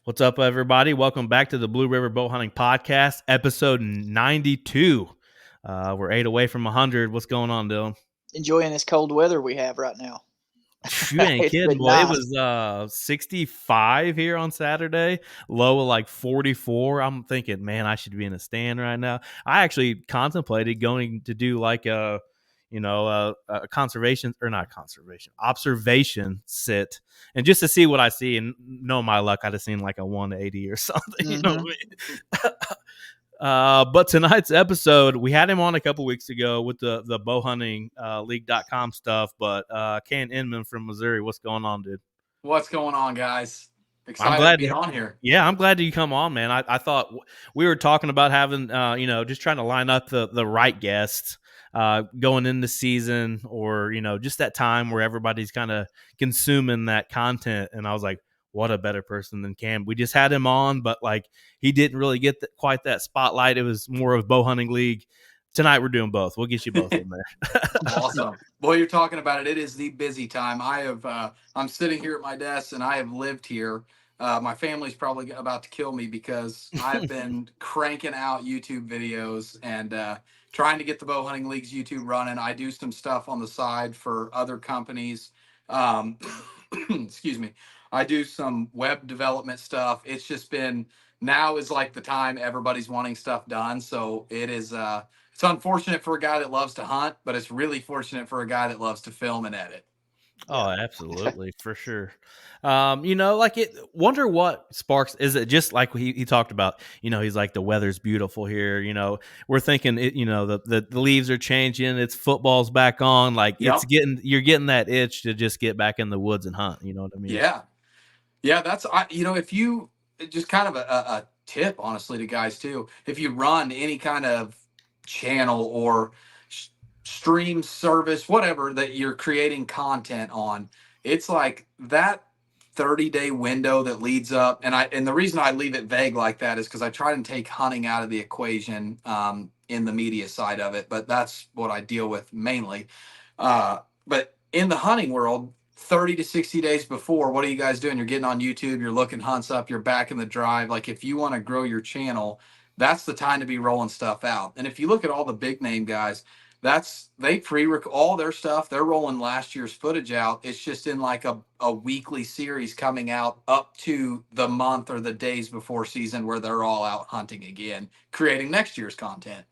What's up, everybody? Welcome back to the Blue River Bow Hunting Podcast, episode 92. We're 8 away from 100. What's going on, Dylan? Enjoying this cold weather we have right now. You ain't It's kidding, been boy. It nice. was 65 here on Saturday, low of like 44. I'm thinking, man, I should be in a stand right now. I actually contemplated going to do like a conservation or not conservation observation sit, and just to see what I see. And know my luck, I'd have seen like a 180 or something. You know hmm what I mean? But tonight's episode, we had him on a couple weeks ago with the Bowhunting League.com stuff. But Cam Inman from Missouri, what's going on, dude? What's going on, guys? I'm Excited to glad be to. on here. Yeah, I'm glad that you come on, man. I thought we were talking about having, just trying to line up the right guests going into season, or just that time where everybody's kind of consuming that content. And I was like, what a better person than Cam. We just had him on, but like he didn't really get quite that spotlight. It was more of Bow Hunting League. Tonight we're doing both. We'll get you both in there. Awesome. Boy, you're talking about it. It is the busy time. I'm sitting here at my desk and I have lived here. My family's probably about to kill me because I've been cranking out YouTube videos and trying to get the Bow Hunting League's YouTube running. I do some stuff on the side for other companies. Um, excuse me. I do some web development stuff. It's just been, now is like the time everybody's wanting stuff done. So it's unfortunate for a guy that loves to hunt, but it's really fortunate for a guy that loves to film and edit. Oh, absolutely, for sure. Like it. Wonder what sparks. Is it just like he talked about? He's like, the weather's beautiful here. We're thinking it. The leaves are changing. It's football's back on. Like Yep. you're getting that itch to just get back in the woods and hunt. You know what I mean? Yeah. Yeah. If you just kind of a tip, honestly, to guys too, if you run any kind of channel or stream service, whatever that you're creating content on, it's like that 30-day window that leads up. And the reason I leave it vague like that is because I try and take hunting out of the equation in the media side of it, but that's what I deal with mainly. But in the hunting world, 30 to 60 days before, what are you guys doing? You're getting on YouTube, you're looking hunts up, you're back in the drive. Like, if you want to grow your channel, that's the time to be rolling stuff out. And if you look at all the big name guys, they pre-record all their stuff. They're rolling last year's footage out. It's just in like a weekly series coming out up to the month or the days before season, where they're all out hunting again, creating next year's content.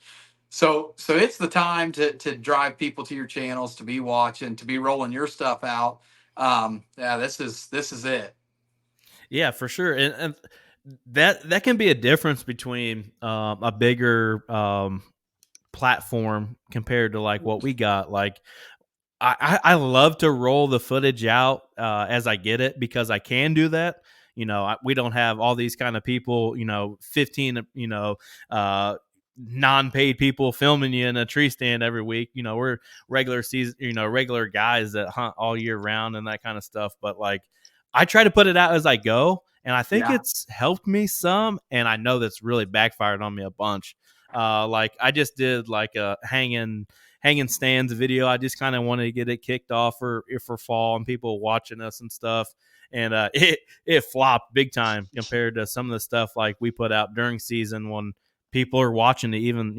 So it's the time to drive people to your channels, to be watching, to be rolling your stuff out. Yeah, this is it. Yeah, for sure. And that can be a difference between a bigger platform compared to like what we got. Like I love to roll the footage out as I get it, because I can do that. We don't have all these kind of people, 15, non-paid people filming you in a tree stand every week. We're regular season, regular guys that hunt all year round and that kind of stuff. But like, I try to put it out as I go, and I think Yeah. it's helped me some. And I know that's really backfired on me a bunch. Like I just did like a hanging stands video. I just kind of wanted to get it kicked off for fall and people watching us and stuff. And it flopped big time compared to some of the stuff like we put out during season when people are watching it. Even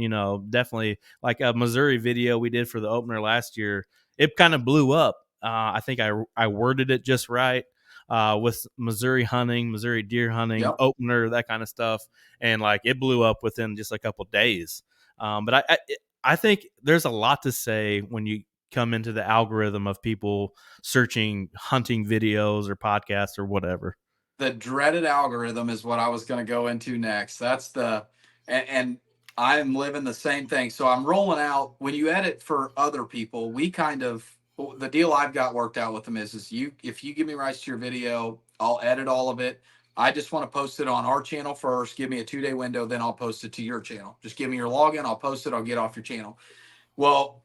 definitely like a Missouri video we did for the opener last year. It kind of blew up. I think I worded it just right. With Missouri hunting, Missouri deer hunting, Yep. opener, that kind of stuff, and like it blew up within just a couple days. But I think there's a lot to say when you come into the algorithm of people searching hunting videos or podcasts or whatever. The dreaded algorithm is what I was going to go into next. And I'm living the same thing. So I'm rolling out, when you edit for other people, the deal I've got worked out with them is if you give me rights to your video, I'll edit all of it. I just want to post it on our channel first. Give me a 2-day window, then I'll post it to your channel. Just give me your login, I'll post it, I'll get off your channel. Well,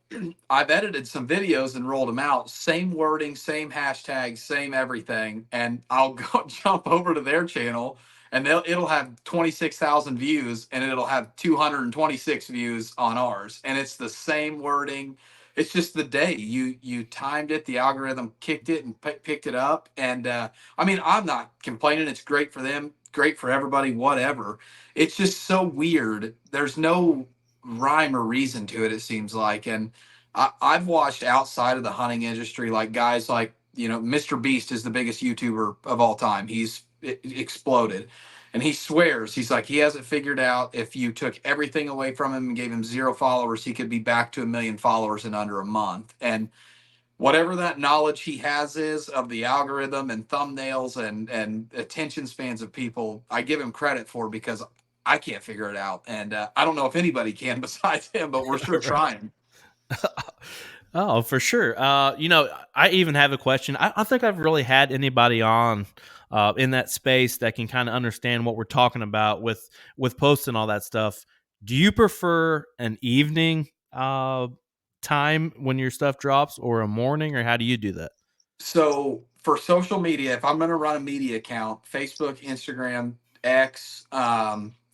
I've edited some videos and rolled them out. Same wording, same hashtags, same everything. And I'll go jump over to their channel, and it'll have 26,000 views, and it'll have 226 views on ours. And it's the same wording. It's just the day you timed it, the algorithm kicked it and picked it up. And I mean, I'm not complaining. It's great for them. great for everybody, whatever. It's just so weird. There's no rhyme or reason to it, it seems like. And I've watched outside of the hunting industry, like guys like, Mr. Beast is the biggest YouTuber of all time. He's exploded. And he swears, he's like, he hasn't figured out if you took everything away from him and gave him 0 followers, he could be back to 1 million followers in under a month. And whatever that knowledge he has is of the algorithm and thumbnails and attention spans of people, I give him credit for, because I can't figure it out. And I don't know if anybody can besides him, but we're sure trying. Oh, for sure. I even have a question. I don't think I've really had anybody on in that space that can kind of understand what we're talking about with posts and all that stuff. Do you prefer an evening time when your stuff drops, or a morning, or how do you do that? So for social media, if I'm going to run a media account, Facebook, Instagram, X,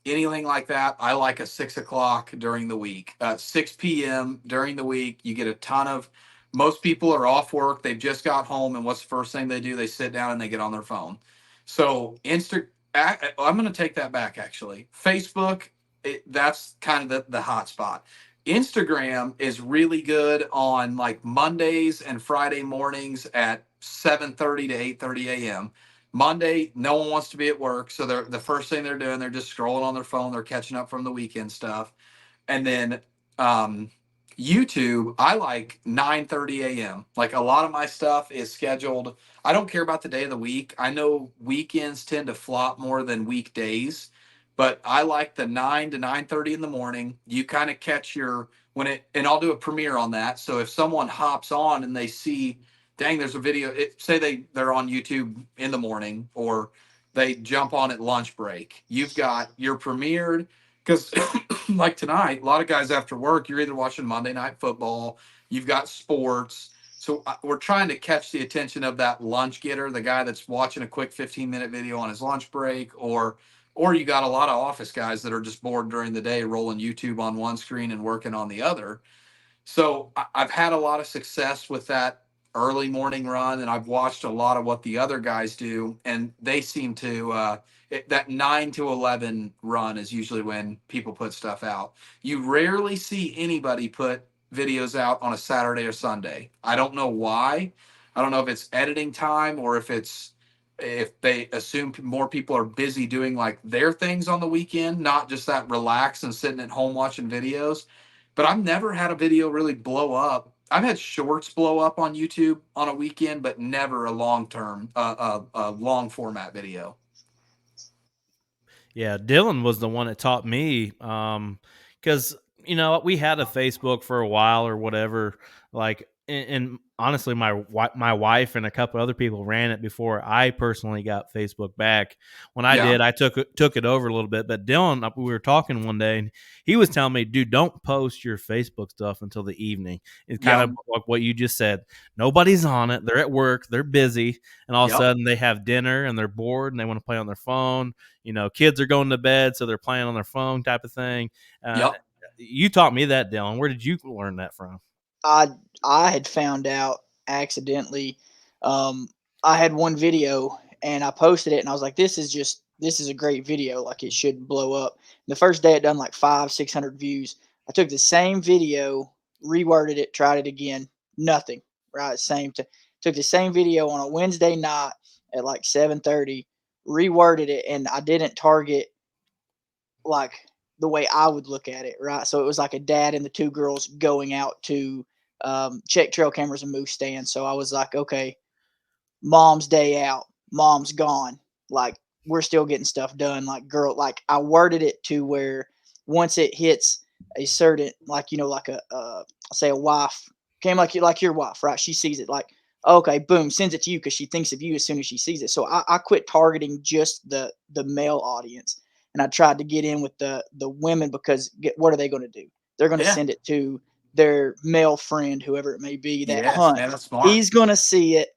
anything like that, I like a 6 o'clock during the week, 6 p.m. during the week. You get a ton of, most people are off work. They've just got home. And what's the first thing they do? They sit down and they get on their phone. So I'm going to take that back, actually. Facebook, that's kind of the hot spot. Instagram is really good on like Mondays and Friday mornings at 7:30 to 8:30 a.m. Monday, no one wants to be at work, so the first thing they're doing, they're just scrolling on their phone, they're catching up from the weekend stuff. And then YouTube, I like 9:30 a.m. Like a lot of my stuff is scheduled. I don't care about the day of the week. I know weekends tend to flop more than weekdays, but I like the 9 to 9:30 in the morning. You kind of catch your and I'll do a premiere on that. So if someone hops on and they see, dang, there's a video, say they're on YouTube in the morning, or they jump on at lunch break. You're premiered, because like tonight, a lot of guys after work, you're either watching Monday Night Football, you've got sports. So we're trying to catch the attention of that lunch getter, the guy that's watching a quick 15-minute video on his lunch break, or you got a lot of office guys that are just bored during the day, rolling YouTube on one screen and working on the other. So I've had a lot of success with that early morning run, and I've watched a lot of what the other guys do, and they seem to that 9 to 11 run is usually when people put stuff out. You rarely see anybody put videos out on a Saturday or Sunday. I don't know why. I don't know if it's editing time, or if they assume more people are busy doing like their things on the weekend, not just that relax and sitting at home watching videos. But I've never had a video really blow up. I've had shorts blow up on YouTube on a weekend, but never a long format video. Yeah, Dylan was the one that taught me, because we had a Facebook for a while or whatever. Like, and honestly, my wife and a couple other people ran it before I personally got Facebook back. When I Yeah. did, I took it over a little bit. But Dylan, we were talking one day, and he was telling me, "Dude, don't post your Facebook stuff until the evening." It's kind Yep. of like what you just said. Nobody's on it. They're at work. They're busy, and all of a Yep. sudden they have dinner and they're bored and they want to play on their phone. Kids are going to bed, so they're playing on their phone, type of thing. Yep. You taught me that, Dylan. Where did you learn that from? I had found out accidentally. Um, I had one video and I posted it and I was like, this is a great video. Like it should blow up. The first day it done like 500-600 views. I took the same video, reworded it, tried it again, nothing. Right, took the same video on a Wednesday night at like 7:30, reworded it, and I didn't target like the way I would look at it, right? So it was like a dad and the two girls going out to check trail cameras and moose stands. So I was like, okay, mom's day out, mom's gone. Like we're still getting stuff done. Like I worded it to where once it hits a certain, like like say a wife came like your wife, right? She sees it like, okay, boom, sends it to you because she thinks of you as soon as she sees it. So I quit targeting just the male audience, and I tried to get in with the women because what are they going to do? They're going to Yeah. send it to their male friend, whoever it may be that Yes, hunt. man, that's smart. He's going to see it.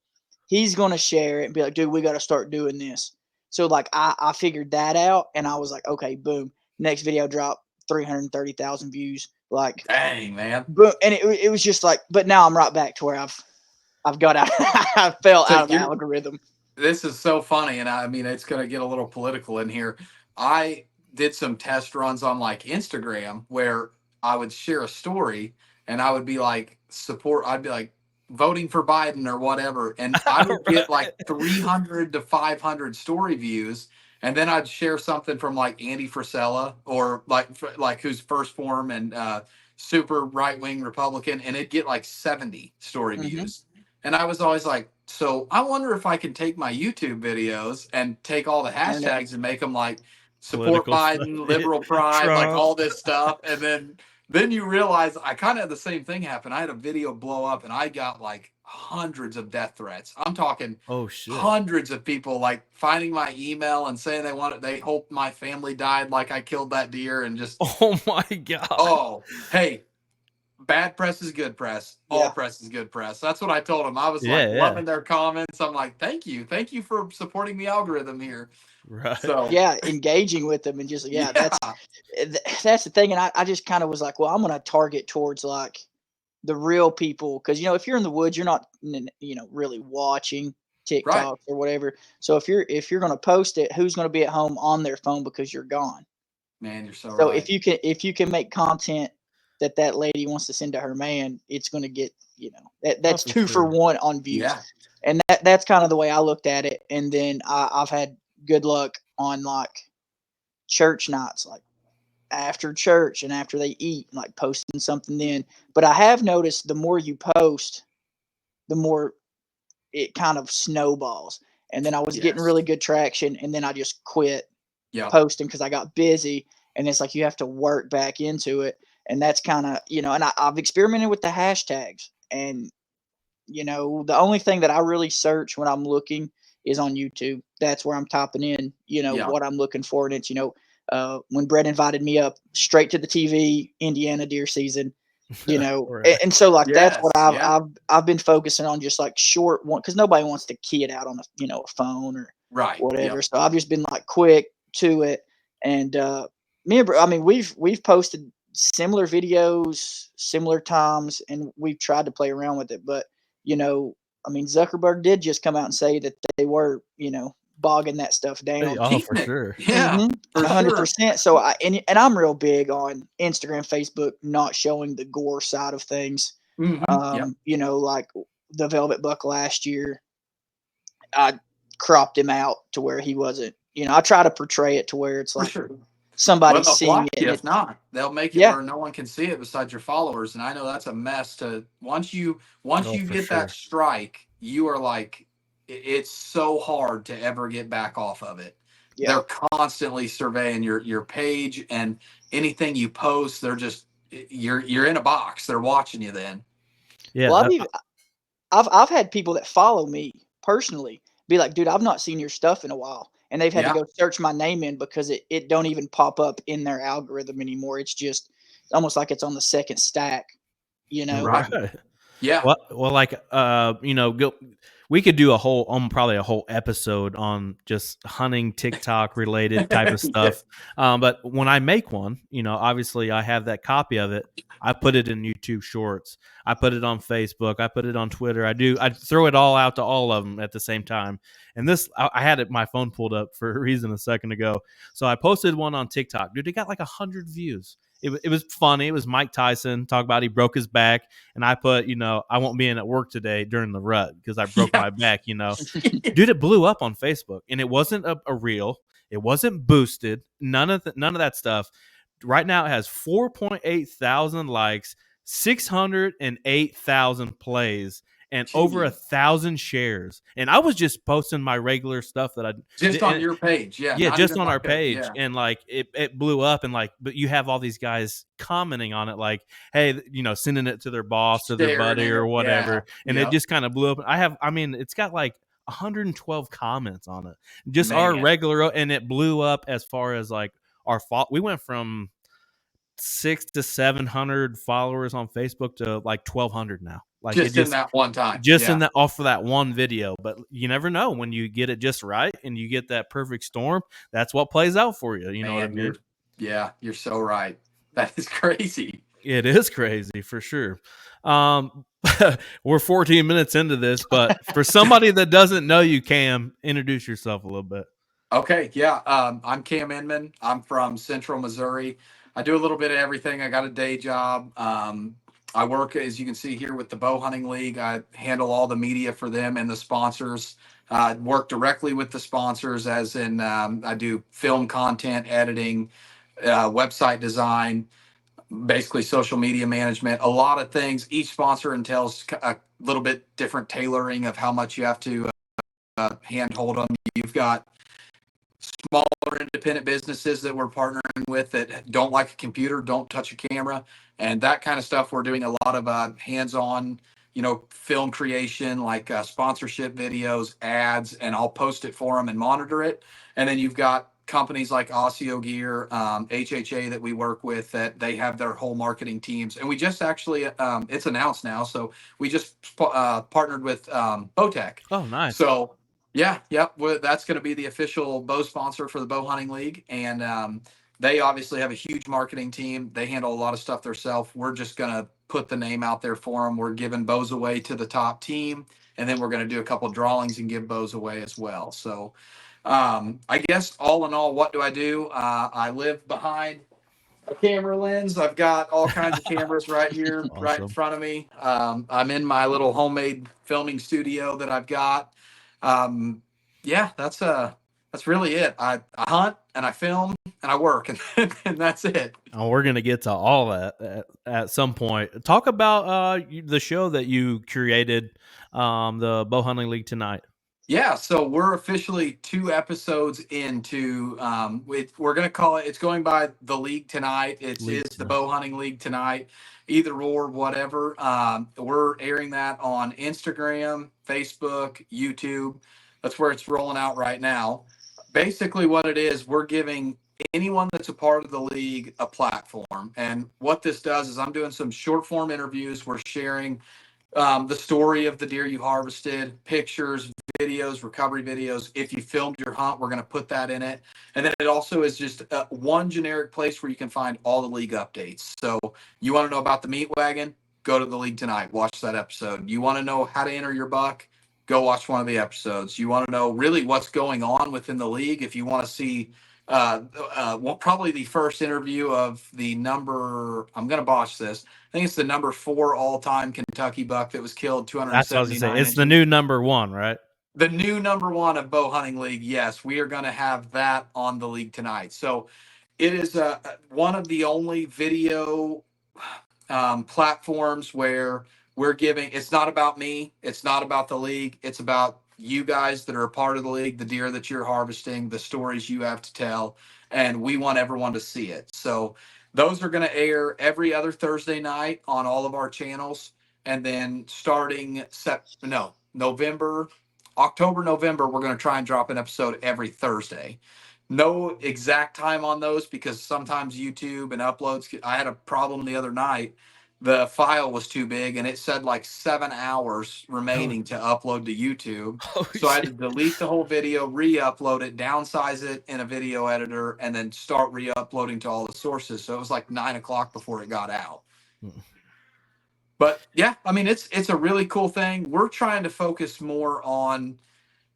He's going to share it and be like, dude, we got to start doing this. So like I figured that out, and I was like, okay, boom, next video drop, 330,000 views. Like, Dang, man. boom, and it was just like, but now I'm right back to where I've got out. I fell So out of the you're algorithm. this is so funny, and I mean, it's going to get a little political in here. I did some test runs on like Instagram where I would share a story and I would be like, I'd be like, voting for Biden or whatever. And I would get like 300 to 500 story views. And then I'd share something from like Andy Frisella or like who's First Form and super right wing Republican, and it'd get like 70 story views. And I was always like, so I wonder if I can take my YouTube videos and take all the hashtags and make them like support Political stuff. Biden, liberal pride, like Trump. all this stuff. And then you realize I kind of had the same thing happen. I had a video blow up and I got like hundreds of death threats. I'm talking Oh shit. hundreds of people like finding my email and saying they hope my family died like I killed that deer, and just Oh my god. oh, hey, bad press is good press. All Yeah. press is good press. That's what I told them. I was Yeah, like yeah. loving their comments. I'm like, thank you for supporting the algorithm here. Right. So Yeah, engaging with them and just that's the thing. And I just kind of was like, well, I'm gonna target towards like the real people, because if you're in the woods, you're not really watching TikTok or whatever. So if you're gonna post it, who's gonna be at home on their phone because you're gone? man, you're so So right. if you can make content that lady wants to send to her man, it's going to get, that's for 2 for sure. 1 on views. Yeah. And that's kind of the way I looked at it. And then I've had good luck on like church nights, like after church and after they eat, like posting something then. But I have noticed the more you post, the more it kind of snowballs. And then I was getting really good traction, and then I just quit posting because I got busy. And it's like you have to work back into it. And that's kind of, and I've experimented with the hashtags. And, the only thing that I really search when I'm looking is on YouTube. That's where I'm typing in, what I'm looking for. And it's, when Brett invited me up straight to the TV, Indiana deer season, Right. and so like that's what Yes, I've been focusing on, just like short one, because nobody wants to key it out on a phone or whatever. So I've just been like quick to it. And me and I mean we've posted similar videos similar times, and we've tried to play around with it. But I mean, Zuckerberg did just come out and say that they were bogging that stuff down. Oh, for sure. Yeah, for 100%. So and I'm real big on Instagram, Facebook, not showing the gore side of things. Like the Velvet Buck last year, I cropped him out to where he wasn't. I try to portray it to where it's like somebody seeing it. If not, they'll make it where no one can see it besides your followers. And I know that's a mess. Once you get that strike, you are like, it's so hard to ever get back off of it. Yeah. They're constantly surveying your page, and anything you post, they're just you're in a box. They're watching you then. Yeah. Well, I've had people that follow me personally be like, dude, I've not seen your stuff in a while. And they've had to go search my name in because it don't even pop up in their algorithm anymore. It's just almost like it's on the second stack, Right. Yeah. Well, like, we could do probably a whole episode on just hunting TikTok related type of stuff. But when I make one, obviously I have that copy of it. I put it in YouTube Shorts. I put it on Facebook. I put it on Twitter. I throw it all out to all of them at the same time. And I had my phone pulled up for a reason a second ago. So I posted one on TikTok. Dude, it got like 100 views. It was funny. It was Mike Tyson talk about he broke his back, and I put, I won't be in at work today during the rut because I broke my back. Dude, it blew up on Facebook, and it wasn't a reel. It wasn't boosted. None of that stuff. Right now, it has 4.8 thousand likes, 608,000 plays, and over 1,000 shares. And I was just posting my regular stuff that I just on your page. Yeah, just on our page. And like it blew up, and like, but you have all these guys commenting on it, like, hey, sending it to their boss or their buddy or whatever. And it just kind of blew up. It's got like 112 comments on it, just our regular, and it blew up as far as like we went from 600 to 700 followers on Facebook to like 1,200 now. Like just in that one time. In that off of that one video. But you never know when you get it just right and you get that perfect storm. That's what plays out for you. You know what I mean? You're so right. That is crazy. It is crazy for sure. Um, we're 14 minutes into this, but for somebody that doesn't know you, Cam, introduce yourself a little bit. Okay, yeah. I'm Cam Inman. I'm from Central Missouri. I do a little bit of everything. I got a day job. I work, as you can see here, with the Bowhunting League. I handle all the media for them and the sponsors. Work directly with the sponsors, as in I do film content editing, website design, basically social media management, a lot of things. Each sponsor entails a little bit different tailoring of how much you have to handhold them. You've got smaller independent businesses that we're partnering with that don't like a computer, don't touch a camera, and that kind of stuff. We're doing a lot of hands-on, film creation, like sponsorship videos, ads, and I'll post it for them and monitor it. And then you've got companies like Osseo Gear, HHA that we work with, that they have their whole marketing teams. And we just actually, it's announced now, so we just partnered with Bowtech. Oh, nice. So yeah, yep. That's going to be the official bow sponsor for the Bowhunting League, and they obviously have a huge marketing team. They handle a lot of stuff themselves. We're just going to put the name out there for them. We're giving bows away to the top team, and then we're going to do a couple of drawings and give bows away as well. So, I guess all in all, what do? I live behind a camera lens. I've got all kinds of cameras right here, right in Awesome. front of me. I'm in my little homemade filming studio that I've got. Yeah, that's really it. I hunt and I film and I work, and that's it. Oh, we're gonna get to all that at some point. Talk about the show that you created, the Bowhunting League Tonight. Yeah, so we're officially 2 episodes into. We're gonna call it. It's going by the League Tonight. It League is the Tonight. Bowhunting League Tonight, either or, whatever. We're airing that on Instagram, Facebook, YouTube. That's where it's rolling out right now. Basically, what it is, we're giving anyone that's a part of the league a platform. And what this does is, I'm doing some short form interviews. We're sharing the story of the deer you harvested, pictures, videos, recovery videos. If you filmed your hunt, we're going to put that in it. And then it also is just one generic place where you can find all the league updates. So you want to know about the meat wagon? Go to the League Tonight. Watch that episode. You want to know how to enter your buck? Go watch one of the episodes. You want to know really what's going on within the league? If you want to see probably the first interview of the number, I'm going to botch this. I think it's the number 4 all-time Kentucky buck that was killed That's what I was gonna say. 279 It's the inches. new number one, right? The new number 1 of Bowhunting League. Yes, we are going to have that on the league tonight. So it is one of the only video platforms where we're giving. It's not about me. It's not about the league. It's about you guys that are a part of the league, the deer that you're harvesting, the stories you have to tell, and we want everyone to see it. So those are going to air every other Thursday night on all of our channels, and then starting October, November, we're going to try and drop an episode every Thursday. No exact time on those, because sometimes YouTube and uploads. I had a problem the other night. The file was too big and it said like 7 hours remaining to upload to YouTube. So I had to delete the whole video, re-upload it, downsize it in a video editor, and then start re-uploading to all the sources. So it was like 9 o'clock before it got out. But yeah, I mean, it's a really cool thing. We're trying to focus more on,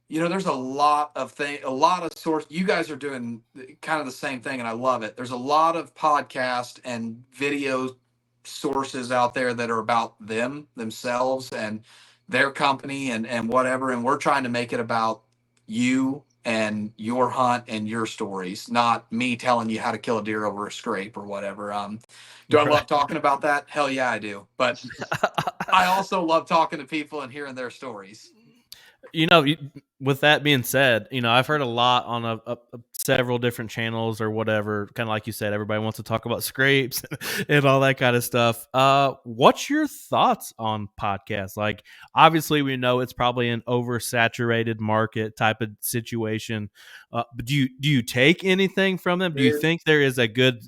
there's a lot of source. You guys are doing kind of the same thing, and I love it. There's a lot of podcast and video sources out there that are about themselves and their company and whatever. And we're trying to make it about you and your hunt and your stories, not me telling you how to kill a deer over a scrape or whatever. Do I love talking about that? Hell yeah, I do. But I also love talking to people and hearing their stories. With that being said, I've heard a lot on several different channels or whatever. Kind of like you said, everybody wants to talk about scrapes and all that kind of stuff. What's your thoughts on podcasts? Like, obviously, we know it's probably an oversaturated market type of situation. But do you take anything from them? Do you think there is a good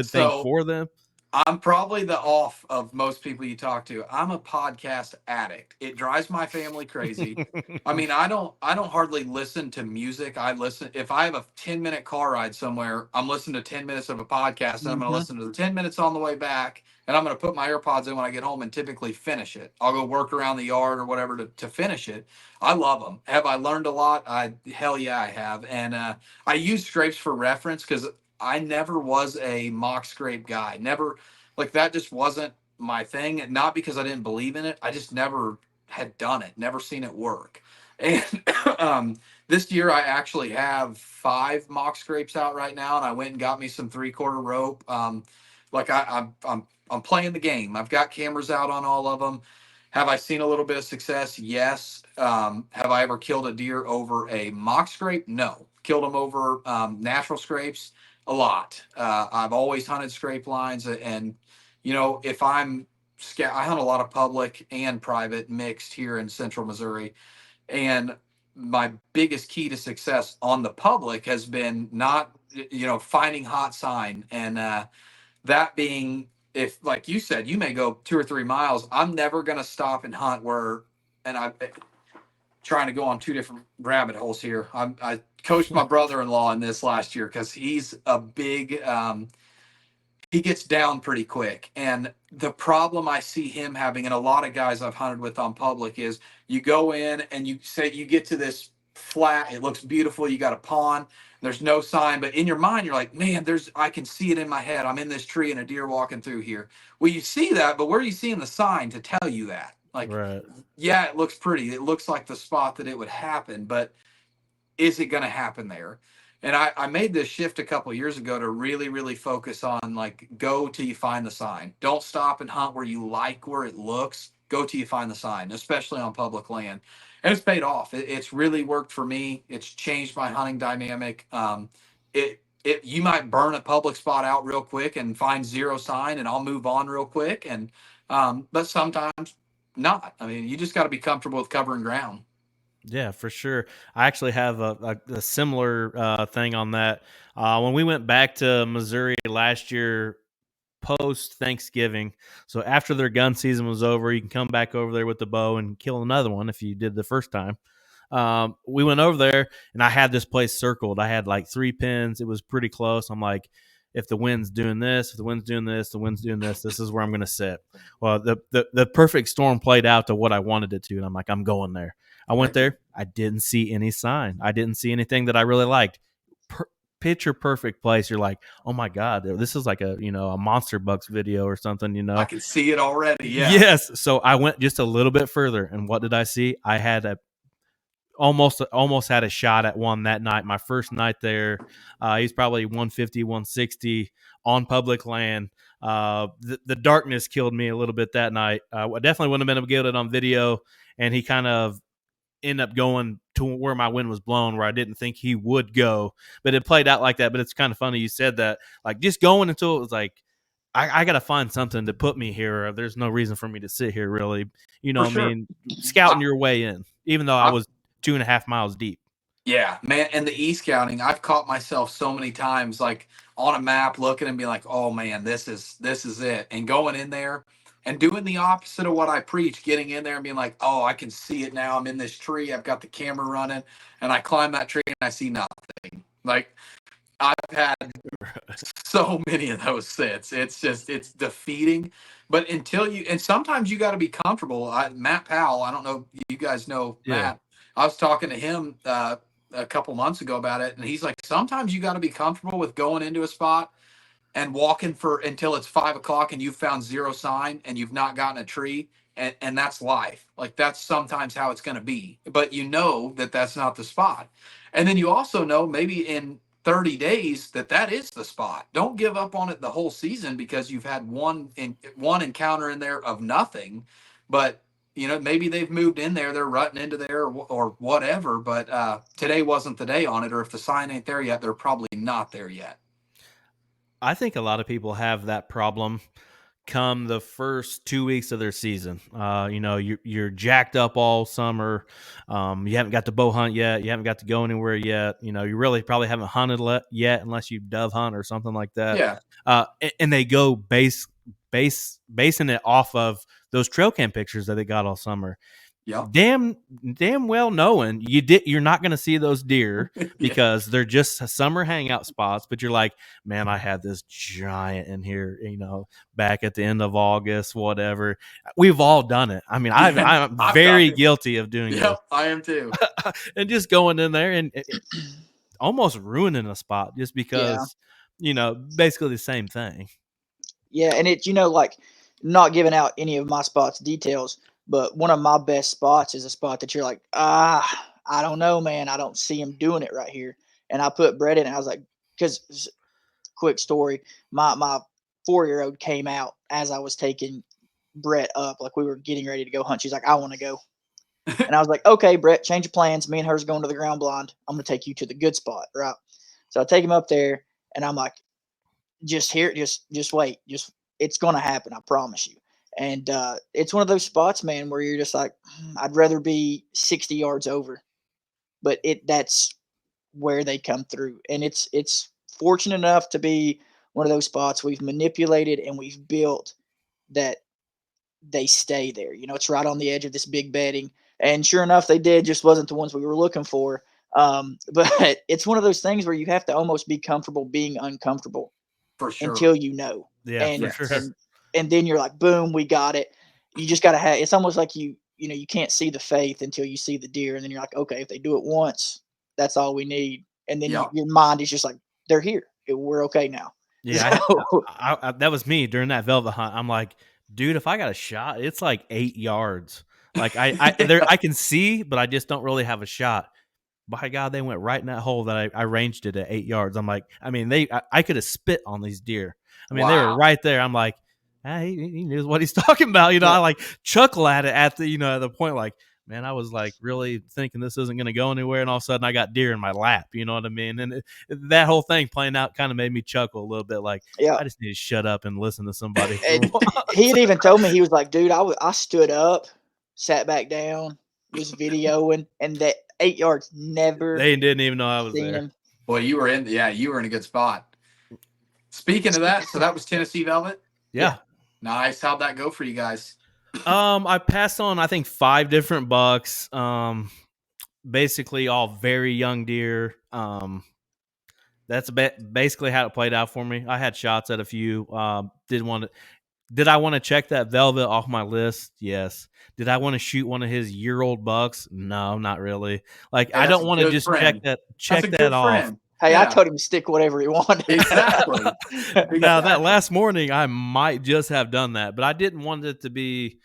thing for them? I'm probably the off of most people you talk to. I'm a podcast addict. It drives my family crazy. I mean, I don't hardly listen to music. I listen if I have a 10-minute car ride somewhere, I'm listening to 10 minutes of a podcast and I'm going to Mm-hmm. listen to the 10 minutes on the way back and I'm going to put my AirPods in when I get home and typically finish it. I'll go work around the yard or whatever to finish it. I love them. Have I learned a lot? Hell yeah, I have. And I use scrapes for reference cuz I never was a mock scrape guy. Never like that just wasn't my thing. And not because I didn't believe in it. I just never had done it, never seen it work. And this year I actually have 5 mock scrapes out right now, and I went and got me some 3/4 rope. Like I'm playing the game. I've got cameras out on all of them. Have I seen a little bit of success? Yes. Have I ever killed a deer over a mock scrape? No. Killed them over natural scrapes a lot. I've always hunted scrape lines, and if I hunt a lot of public and private mixed here in central Missouri. And my biggest key to success on the public has been not, finding hot sign. And that being, if, like you said, you may go 2 or 3 miles, I'm never going to stop and hunt where, and I'm trying to go on 2 different rabbit holes here. I coached my brother-in-law in this last year because he's a big, he gets down pretty quick. And the problem I see him having, and a lot of guys I've hunted with on public, is you go in and you say you get to this flat, it looks beautiful, you got a pond, there's no sign, but in your mind you're like, man, I can see it in my head. I'm in this tree and a deer walking through here. Well, you see that, but where are you seeing the sign to tell you that? Like, Right. yeah, it looks pretty. It looks like the spot that it would happen, but is it going to happen there? And I made this shift a couple of years ago to really, really focus on, like, go till you find the sign. Don't stop and hunt where you like where it looks. Go till you find the sign, especially on public land. And it's paid off. It's really worked for me. It's changed my hunting dynamic. You might burn a public spot out real quick and find zero sign, and I'll move on real quick. And but sometimes not. I mean, you just got to be comfortable with covering ground. Yeah, for sure. I actually have a similar thing on that. When we went back to Missouri last year, post Thanksgiving, so after their gun season was over, you can come back over there with the bow and kill another one if you did the first time. We went over there and I had this place circled. I had like 3 pins. It was pretty close. I'm like, if the wind's doing this, if the wind's doing this, the wind's doing this is where I'm going to sit. Well, the perfect storm played out to what I wanted it to. And I'm like, I'm going there. I went there. I didn't see any sign. I didn't see anything that I really liked. Picture perfect place. You're like, oh my God, this is like a Monster Bucks video or something, I can see it already. Yeah. Yes. So I went just a little bit further. And what did I see? I had almost had a shot at one that night. My first night there, he's probably 150, 160 on public land. The darkness killed me a little bit that night. I definitely wouldn't have been able to get it on video. And he kind of ended up going to where my wind was blown, where I didn't think he would go. But it played out like that. But it's kind of funny you said that, like, just going until it was like, I got to find something to put me here. There's no reason for me to sit here, really. For I sure. mean, scouting your way in, even though I was 2.5 miles deep. Yeah, man. And the e-scouting, I've caught myself so many times, like on a map, looking and being like, "Oh man, this is it," and going in there and doing the opposite of what I preach, getting in there and being like, "Oh, I can see it now. I'm in this tree. I've got the camera running, and I climb that tree and I see nothing." Like, I've had so many of those sits. It's defeating. But and sometimes you got to be comfortable. Matt Powell, I don't know, you guys know Matt. I was talking to him a couple months ago about it, and he's like, sometimes you got to be comfortable with going into a spot and walking for until it's 5 o'clock and you've found zero sign and you've not gotten a tree. And that's life. Like, that's sometimes how it's going to be, but you know that that's not the spot. And then you also know maybe in 30 days that is the spot. Don't give up on it the whole season because you've had one encounter in there of nothing. But maybe they've moved in there, they're rutting into there or whatever, but today wasn't the day on it, or if the sign ain't there yet, they're probably not there yet. I think a lot of people have that problem come the first 2 weeks of their season. You're jacked up all summer. You haven't got to bow hunt yet. You haven't got to go anywhere yet. You really probably haven't hunted yet unless you dove hunt or something like that. Yeah. And they go basing it off of those trail cam pictures that they got all summer. Yeah. Damn well knowing you're not going to see those deer because they're just summer hangout spots. But you're like, man, I had this giant in here, back at the end of August, whatever. We've all done it. I mean, I'm very guilty of doing this. I am too. And just going in there and almost ruining a spot just because, basically the same thing. Yeah, and it, like, not giving out any of my spots details, but one of my best spots is a spot that you're like, I don't know, man. I don't see him doing it right here. And I put Brett in it. I was like, because, quick story, my 4-year-old came out as I was taking Brett up. Like, we were getting ready to go hunt. She's like, I want to go. And I was like, okay, Brett, change of plans. Me and her's going to the ground blind. I'm going to take you to the good spot, right? So I take him up there, and I'm like, just wait, it's going to happen. I promise you. And it's one of those spots, man, where you're just like, I'd rather be 60 yards over, but that's where they come through. And it's fortunate enough to be one of those spots we've manipulated and we've built that they stay there. It's right on the edge of this big bedding. And sure enough, they did, just wasn't the ones we were looking for. But it's one of those things where you have to almost be comfortable being uncomfortable. For sure. Until you know. Yeah, and, for sure. And then you're like, boom, we got it. You just got to have, it's almost like you can't see the faith until you see the deer. And then you're like, okay, if they do it once, that's all we need. And then your mind is just like, they're here. We're okay now. Yeah, so, I that was me during that velvet hunt. I'm like, dude, if I got a shot, it's like 8 yards. Like I can see, but I just don't really have a shot. By God, they went right in that hole that I ranged it at 8 yards. I'm like, I mean, I could have spit on these deer. I mean, they were right there. I'm like, he knows what he's talking about. I like chuckle at it at the point, like, man, I was like really thinking this isn't going to go anywhere. And all of a sudden I got deer in my lap. You know what I mean? And that whole thing playing out kind of made me chuckle a little bit. Like, I just need to shut up and listen to somebody. He had even told me, he was like, dude, I stood up, sat back down, was videoing, and that 8 yards never. They didn't even know I was there. Him. Boy, you were in a good spot. Speaking of that, so that was Tennessee Velvet? Yeah. Nice. How'd that go for you guys? I passed on, I think, 5 different bucks. Basically all very young deer. That's basically how it played out for me. I had shots at a few. Did I want to check that velvet off my list? Yes. Did I want to shoot one of his year-old bucks? No, not really. Like, I don't want to just check that off. Hey, I told him to stick whatever he wanted. Exactly. Now, that last morning, I might just have done that, but I didn't want it to be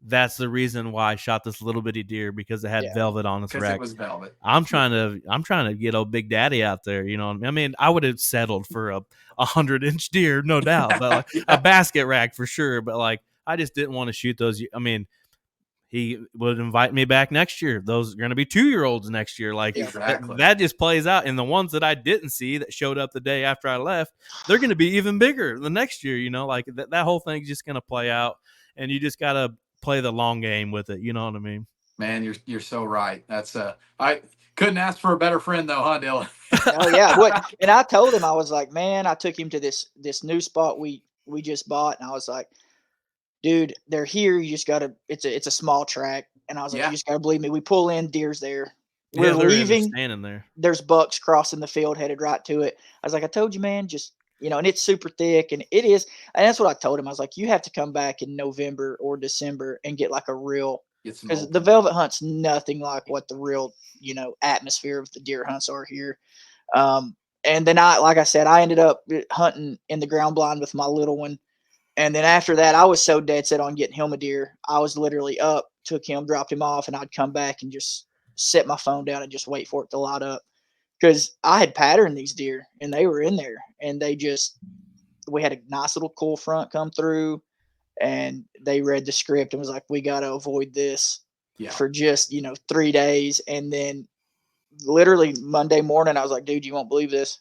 that's the reason why I shot this little bitty deer, because it had velvet on its rack. It was velvet. I'm trying to get old Big Daddy out there. You know what I mean? I mean, I would have settled for a 100-inch deer, no doubt, but like a basket rack for sure. But like, I just didn't want to shoot those. I mean, he would invite me back next year. Those are going to be 2-year-olds next year. Like, that just plays out. And the ones that I didn't see that showed up the day after I left, they're going to be even bigger the next year. Like that whole thing's just going to play out, and you just got to play the long game with it. You know what I mean? Man, you're so right. That's I couldn't ask for a better friend though, huh, Dylan? Oh yeah. And I told him, I was like, man, I took him to this new spot we just bought, and I was like, dude, they're here. You just gotta. It's a small track, and I was like, you just gotta believe me. We pull in, deer's there. We're leaving. Standing there. There's bucks crossing the field, headed right to it. I was like, I told you, man. Just and it's super thick, and it is. And that's what I told him. I was like, you have to come back in November or December and get like a real, because the velvet hunt's nothing like what the real atmosphere of the deer hunts are here. And then like I said, I ended up hunting in the ground blind with my little one. And then after that, I was so dead set on getting him a deer. I was literally up, took him, dropped him off, and I'd come back and just set my phone down and just wait for it to light up. Because I had patterned these deer, and they were in there. And we had a nice little cool front come through, and they read the script and was like, we got to avoid this for just, 3 days. And then literally Monday morning, I was like, dude, you won't believe this.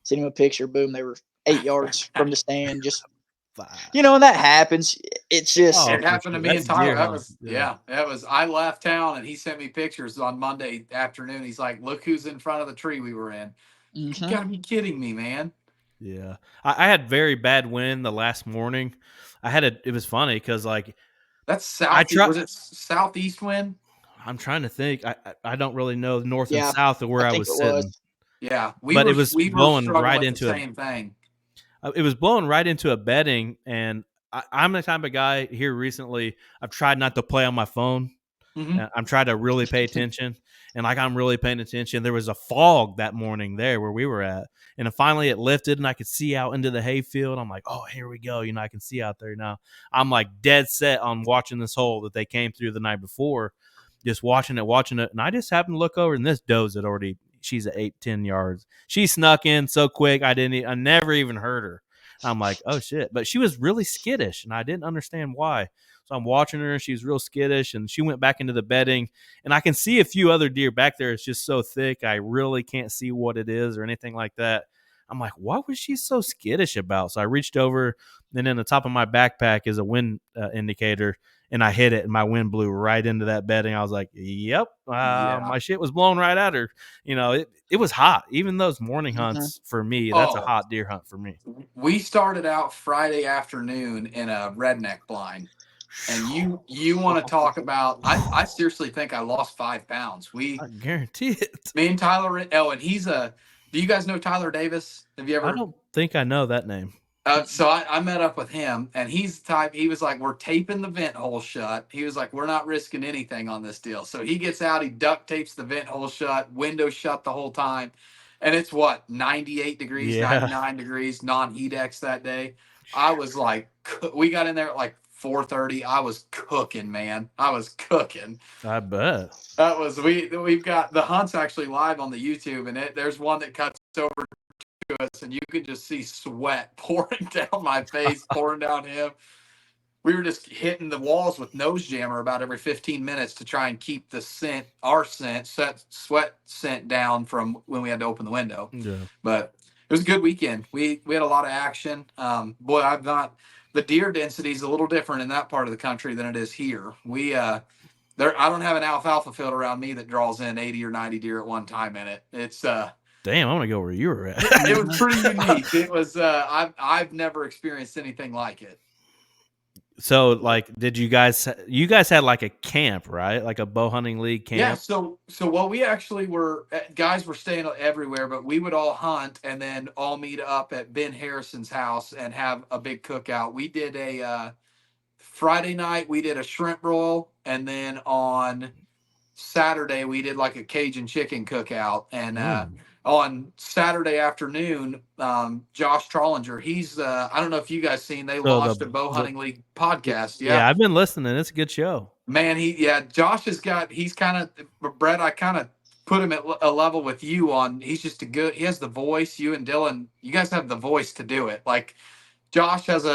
Send him a picture. Boom, they were 8 yards from the stand, just You know, and that happens. It's just Oh, It for happened to sure. me That's and Tyler. deer That hunting. was Yeah. that was. I left town and he sent me pictures on Monday afternoon. He's like, "Look who's in front of the tree we were in." You mhm. gotta be kidding me, man. Yeah. I had very bad wind the last morning. It was funny because like That's I south. try. Was it southeast wind? I'm trying to think. I don't really know north and Yeah, south of I where I think was it was. sitting, Yeah, but it was we were blowing struggling right with the into same thing. a bedding, and I'm the type of guy here recently. I've tried not to play on my phone. Mm-hmm. I'm trying to really pay attention, and like I'm really paying attention. There was a fog that morning there where we were at, and then finally it lifted, and I could see out into the hayfield. I'm like, oh, here we go. I can see out there now. I'm like dead set on watching this hole that they came through the night before, just watching it, and I just happened to look over, and this doe's had already. She's at 8-10 yards. She snuck in so quick. I never even heard her. I'm like, oh shit. But she was really skittish, and I didn't understand why. So I'm watching her, and she's real skittish, and she went back into the bedding, and I can see a few other deer back there. It's just so thick, I really can't see what it is or anything like that. I'm like, what was she so skittish about? So I reached over, and in the top of my backpack is a wind indicator, and I hit it, and my wind blew right into that bedding. I was like, yep, Yeah. my shit was blown right at her. It was hot. Even those morning Mhm. hunts for me, that's a Oh, hot deer hunt for me. we started out Friday afternoon in a redneck blind. And you want to talk about? I seriously think I lost 5 pounds. I guarantee it. Me and Tyler. Oh, and he's a. Do you guys know Tyler Davis? Have you I ever? don't think I know that name. So I met up with him, and he's the type. He was like, "We're taping the vent hole shut." He was like, "We're not risking anything on this deal." So he gets out, he duct tapes the vent hole shut, window shut the whole time, and it's what 98 degrees, Yeah, 99 degrees, non-heat that day. I was like, we got in there at like 4:30. I was cooking, man. I was cooking. I bet. That was we've got the hunts actually live on the YouTube, and there's one that cuts over to us, and you could just see sweat pouring down my face, pouring down him. We were just hitting the walls with nose jammer about every 15 minutes to try and keep the scent, our scent, sweat scent down from when we had to open the window. Yeah. But it was a good weekend. We had a lot of action. Boy, I've not. The deer density is a little different in that part of the country than it is here. There. I don't have an alfalfa field around me that draws in 80 or 90 deer at one time in it. It's Damn, I want to go where you were at. it was pretty unique. It was I've never experienced anything like it. So, like, did you guys had like a camp, right? Like a bow hunting league camp? Yeah, so well, we actually were guys were staying everywhere, but we would all hunt and then all meet up at Ben Harrison's house and have a big cookout. We did a Friday night, we did a shrimp roll, and then on Saturday we did like a Cajun chicken cookout, and on Saturday afternoon, Josh Trollinger, he's I don't know if you guys seen, they launched a Bowhunting League podcast. Yeah, I've been listening. It's a good show. Man, Josh he's kind of, Brett, I kind of put him at a level with you on, he's just he has the voice. You and Dylan, you guys have the voice to do it. Like Josh has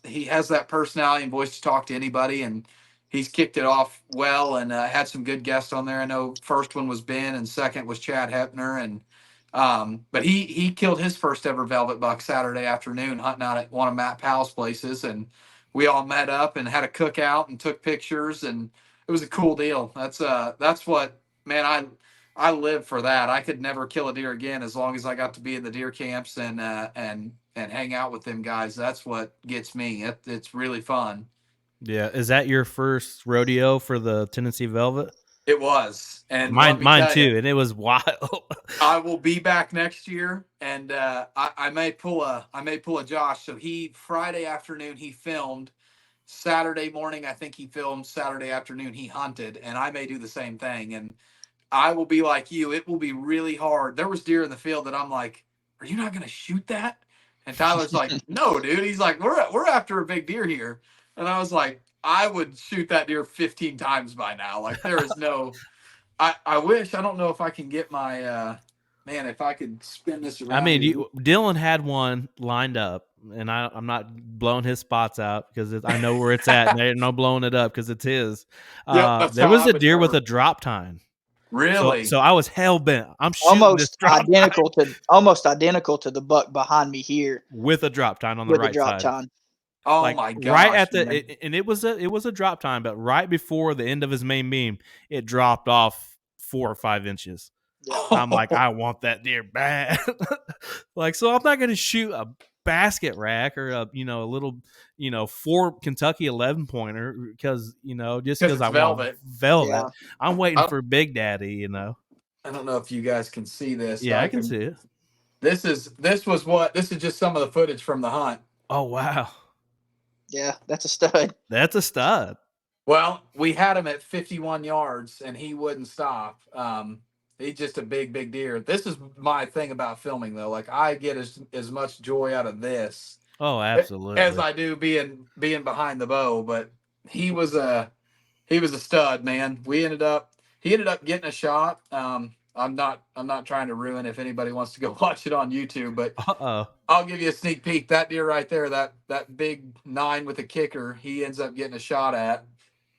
he has that personality and voice to talk to anybody, and he's kicked it off well, and had some good guests on there. I know first one was Ben, and second was Chad Hepner, and but he killed his first ever velvet buck Saturday afternoon hunting out at one of Matt Powell's places, and we all met up and had a cookout and took pictures, and it was a cool deal. That's what, man, I live for that. I could never kill a deer again as long as I got to be in the deer camps and hang out with them guys. That's what gets me. It's really fun. Yeah, is that your first rodeo for the Tennessee Velvet? It was, and mine too, and it was wild. I will be back next year, and I may pull a Josh. So Friday afternoon he filmed, Saturday morning I think he filmed, Saturday afternoon he hunted, and I may do the same thing. And I will be like you. It will be really hard. There was deer in the field that I'm like, are you not going to shoot that? And Tyler's like, no, dude. He's like, we're after a big deer here. And I was like, I would shoot that deer 15 times by now. Like there is no, I wish, I don't know if I can get my, man, if I could spin this around. I mean, Dylan had one lined up, and I'm not blowing his spots out because I know where it's at, and there's no blowing it up because it's his. There was a deer with a drop tine. Really? So I was hell bent. I'm shooting this drop almost identical to the buck behind me here with a drop tine on the right side. Oh Like my right gosh, at man. and it was a drop time, but right before the end of his main beam, it dropped off 4 or 5 inches. Yeah. I'm like, I want that deer bad. Like, so I'm not going to shoot a basket rack or a little 4 Kentucky 11 pointer because just Because because it's I want velvet. velvet. Yeah. I'm waiting I, for Big Daddy. I don't know if you guys can see this. Yeah, I can see it. This is just some of the footage from the hunt. Oh wow, Yeah. That's a stud. that's a stud. Well, we had him at 51 yards and he wouldn't stop. He's just a big deer. This is my thing about filming though. Like I get as much joy out of this Oh, as absolutely. I do being behind the bow. But he was a stud, man. He ended up getting a shot. I'm not trying to ruin if anybody wants to go watch it on YouTube, but Uh-oh. I'll give you a sneak peek. That deer right there, that big 9 with a kicker, he ends up getting a shot at.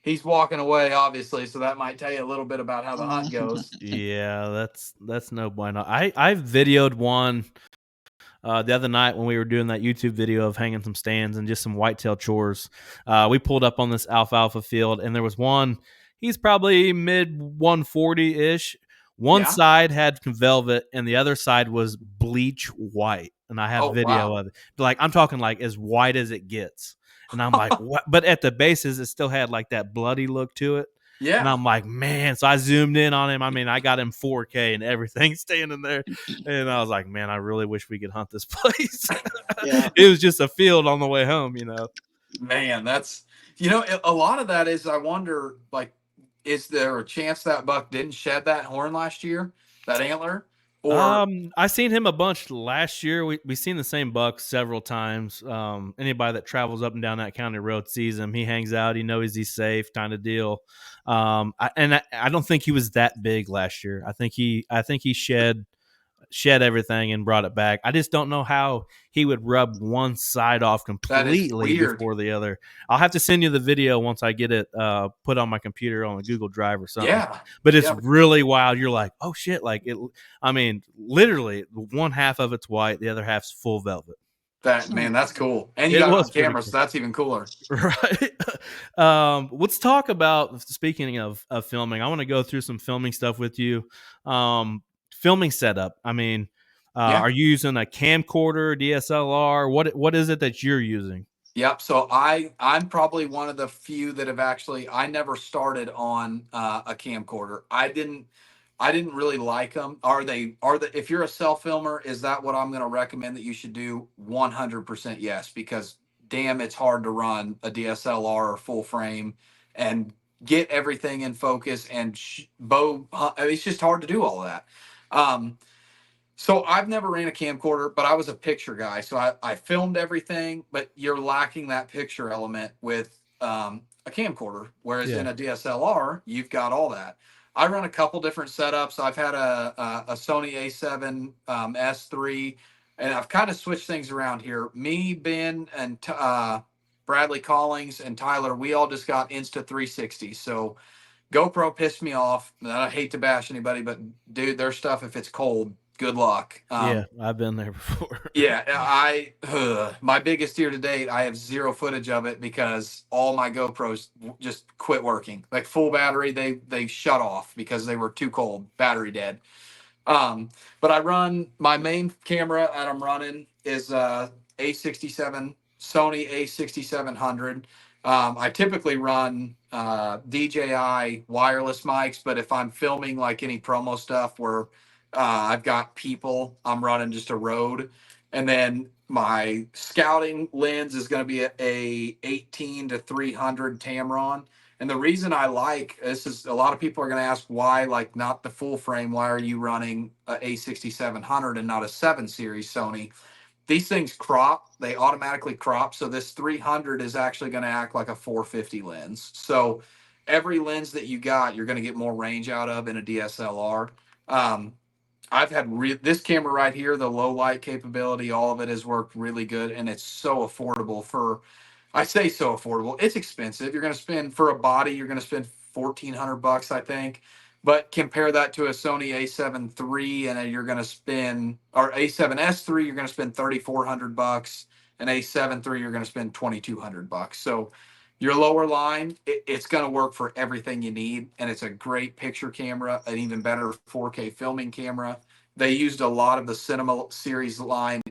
He's walking away, obviously, so that might tell you a little bit about how the hunt goes. Yeah, that's no bueno. I videoed one the other night when we were doing that YouTube video of hanging some stands and just some whitetail chores. We pulled up on this alfalfa field, and there was one. He's probably mid 140 ish. One Yeah. side had velvet, and the other side was bleach white. And I have Oh video wow. of it. Like I'm talking like as white as it gets. And I'm like, what? But at the bases, it still had like that bloody look to it. And Yeah. I'm like, man. So I zoomed in on him. I mean, I got him 4K and everything standing there. And I was like, man, I really wish we could hunt this place. Yeah. It was just a field on the way home. Man, that's a lot of that is I wonder like, is there a chance that buck didn't shed that horn last year, that antler, or I seen him a bunch last year. We seen the same buck several times. Anybody that travels up and down that county road sees him. He hangs out. He knows he's safe, kind of deal. I don't think he was that big last year. I think he shed everything and brought it back. I just don't know how he would rub one side off that is completely weird? before the other. I'll have to send you the video once I get it put on my computer on a Google Drive or something. Yeah. But it's Yeah. really wild. You're like, oh shit! Like it. I mean, literally, one half of it's white, the other half's full velvet. That's cool. And you It got it on was pretty camera, cool. so that's even cooler. Right. Let's talk about speaking of filming. I want to go through some filming stuff with you. Filming setup. I mean, Yeah. are you using a camcorder, DSLR? What is it that you're using? Yep. So I'm probably one of the few that have actually I never started on a camcorder. I didn't really like them. If you're a self filmer, is that what I'm going to recommend that you should do? 100% yes, because damn, it's hard to run a DSLR or full frame and get everything in focus and bow. It's just hard to do all of that. So I've never ran a camcorder, but I was a picture guy. So I filmed everything, but you're lacking that picture element with a camcorder. Whereas in a DSLR, you've got all that. I run a couple different setups. I've had a Sony A7 S3, and I've kind of switched things around here. Me, Ben, and Bradley Collings and Tyler, we all just got Insta360. So GoPro pissed me off. I hate to bash anybody, but dude, their stuff, if it's cold, good luck. Yeah, I've been there before. My biggest deer to date, I have zero footage of it because all my GoPros just quit working. Like full battery, they shut off because they were too cold, battery dead. But I run my main camera that I'm running is A67 Sony A6700. I typically run DJI wireless mics, but if I'm filming like any promo stuff where I've got people, I'm running just a Rode, and then my scouting lens is going to be a 18 to 300 Tamron. And the reason I like this is a lot of people are going to ask why, like not the full frame. Why are you running a A6700 and not a 7 series Sony? These things crop, they automatically crop. So this 300 is actually going to act like a 450 lens. So every lens that you got, you're going to get more range out of in a DSLR. I've had this camera right here, the low light capability, all of it has worked really good. And it's so affordable I say so affordable. It's expensive. You're going to spend for a body, you're going to spend $1,400, I think. But compare that to a Sony A7 III, and you're going to spend, or A7S III, you're going to spend $3,400. an A7 III, you're going to spend $2,200. So your lower line, it's going to work for everything you need, and it's a great picture camera, an even better 4K filming camera. They used a lot of the Cinema series line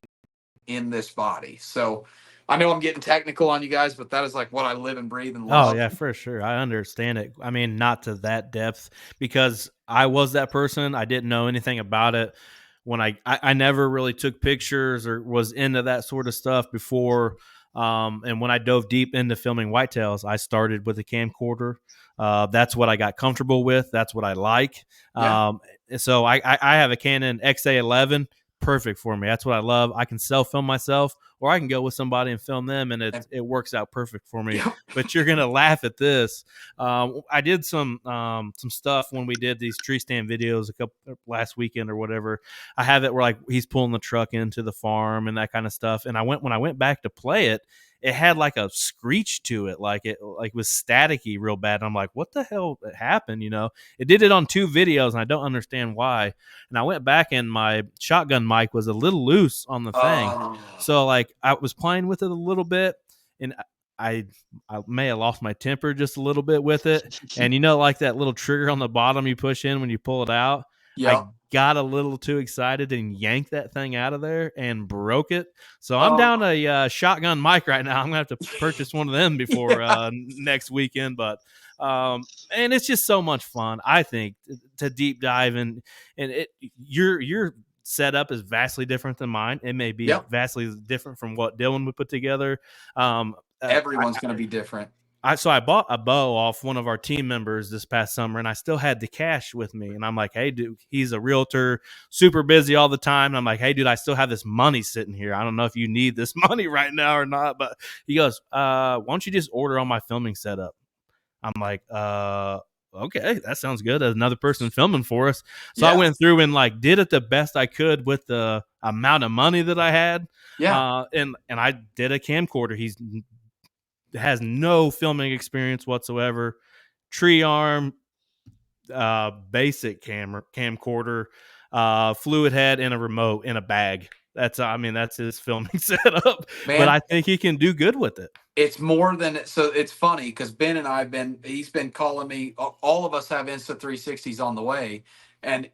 in this body. So I know I'm getting technical on you guys, but that is like what I live and breathe and Oh love. yeah, for sure. I understand it. I mean, not to that depth because I was that person. I didn't know anything about it when I never really took pictures or was into that sort of stuff before. And when I dove deep into filming whitetails, I started with a camcorder. That's what I got comfortable with. That's what I like. Yeah. So I have a Canon XA11, perfect for me. That's what I love. I can self film myself, or I can go with somebody and film them, and it works out perfect for me. Yep. But you're gonna laugh at this. I did some stuff when we did these tree stand videos a couple last weekend or whatever. I have it where like he's pulling the truck into the farm and that kind of stuff. And when I went back to play it, it had like a screech to it, like it was staticky real bad. And I'm like, what the hell happened? You know, it did it on 2 videos, and I don't understand why. And I went back, and my shotgun mic was a little loose on the thing. So like I was playing with it a little bit, and I may have lost my temper just a little bit with it. And you know, like that little trigger on the bottom you push in when you pull it out. I Yep. got a little too excited and yanked that thing out of there and broke it. So I'm down a shotgun mic right now. I'm gonna have to purchase one of them before next weekend. But and it's just so much fun, I think, to deep dive in. And your setup is vastly different than mine. It may be Yep. vastly different from what Dylan would put together. Everyone's going to be different. So I bought a bow off one of our team members this past summer, and I still had the cash with me. And I'm like, hey, dude, he's a realtor, super busy all the time. And I'm like, hey, dude, I still have this money sitting here. I don't know if you need this money right now or not. But he goes, why don't you just order on my filming setup? I'm like, okay, that sounds good. There's another person filming for us. So I went through and like did it the best I could with the amount of money that I had. Yeah. And I did a camcorder. He's has no filming experience whatsoever. Tree arm, basic camcorder, fluid head, and a remote in a bag. That's his filming setup. Man, but I think he can do good with it. It's more than so. It's funny because Ben and he's been calling me. All of us have Insta360s on the way, and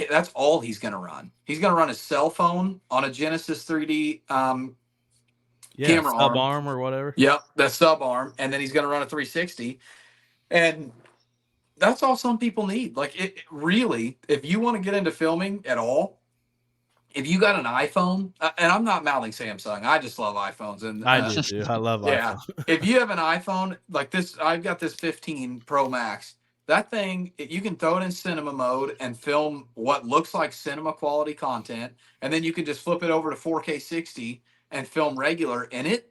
that's all he's going to run. He's going to run his cell phone on a Genesis 3D camera sub arm. arm or whatever. Yep, the sub arm, and then he's going to run a 360, and that's all some people need. Like it really, if you want to get into filming at all, if you got an iPhone, and I'm not mouthing Samsung, I just love iPhones. And I do too. I love yeah, iPhone. if you have an iPhone like this, I've got this 15 Pro Max. That thing, you can throw it in cinema mode and film what looks like cinema quality content, and then you can just flip it over to 4K 60 and film regular. And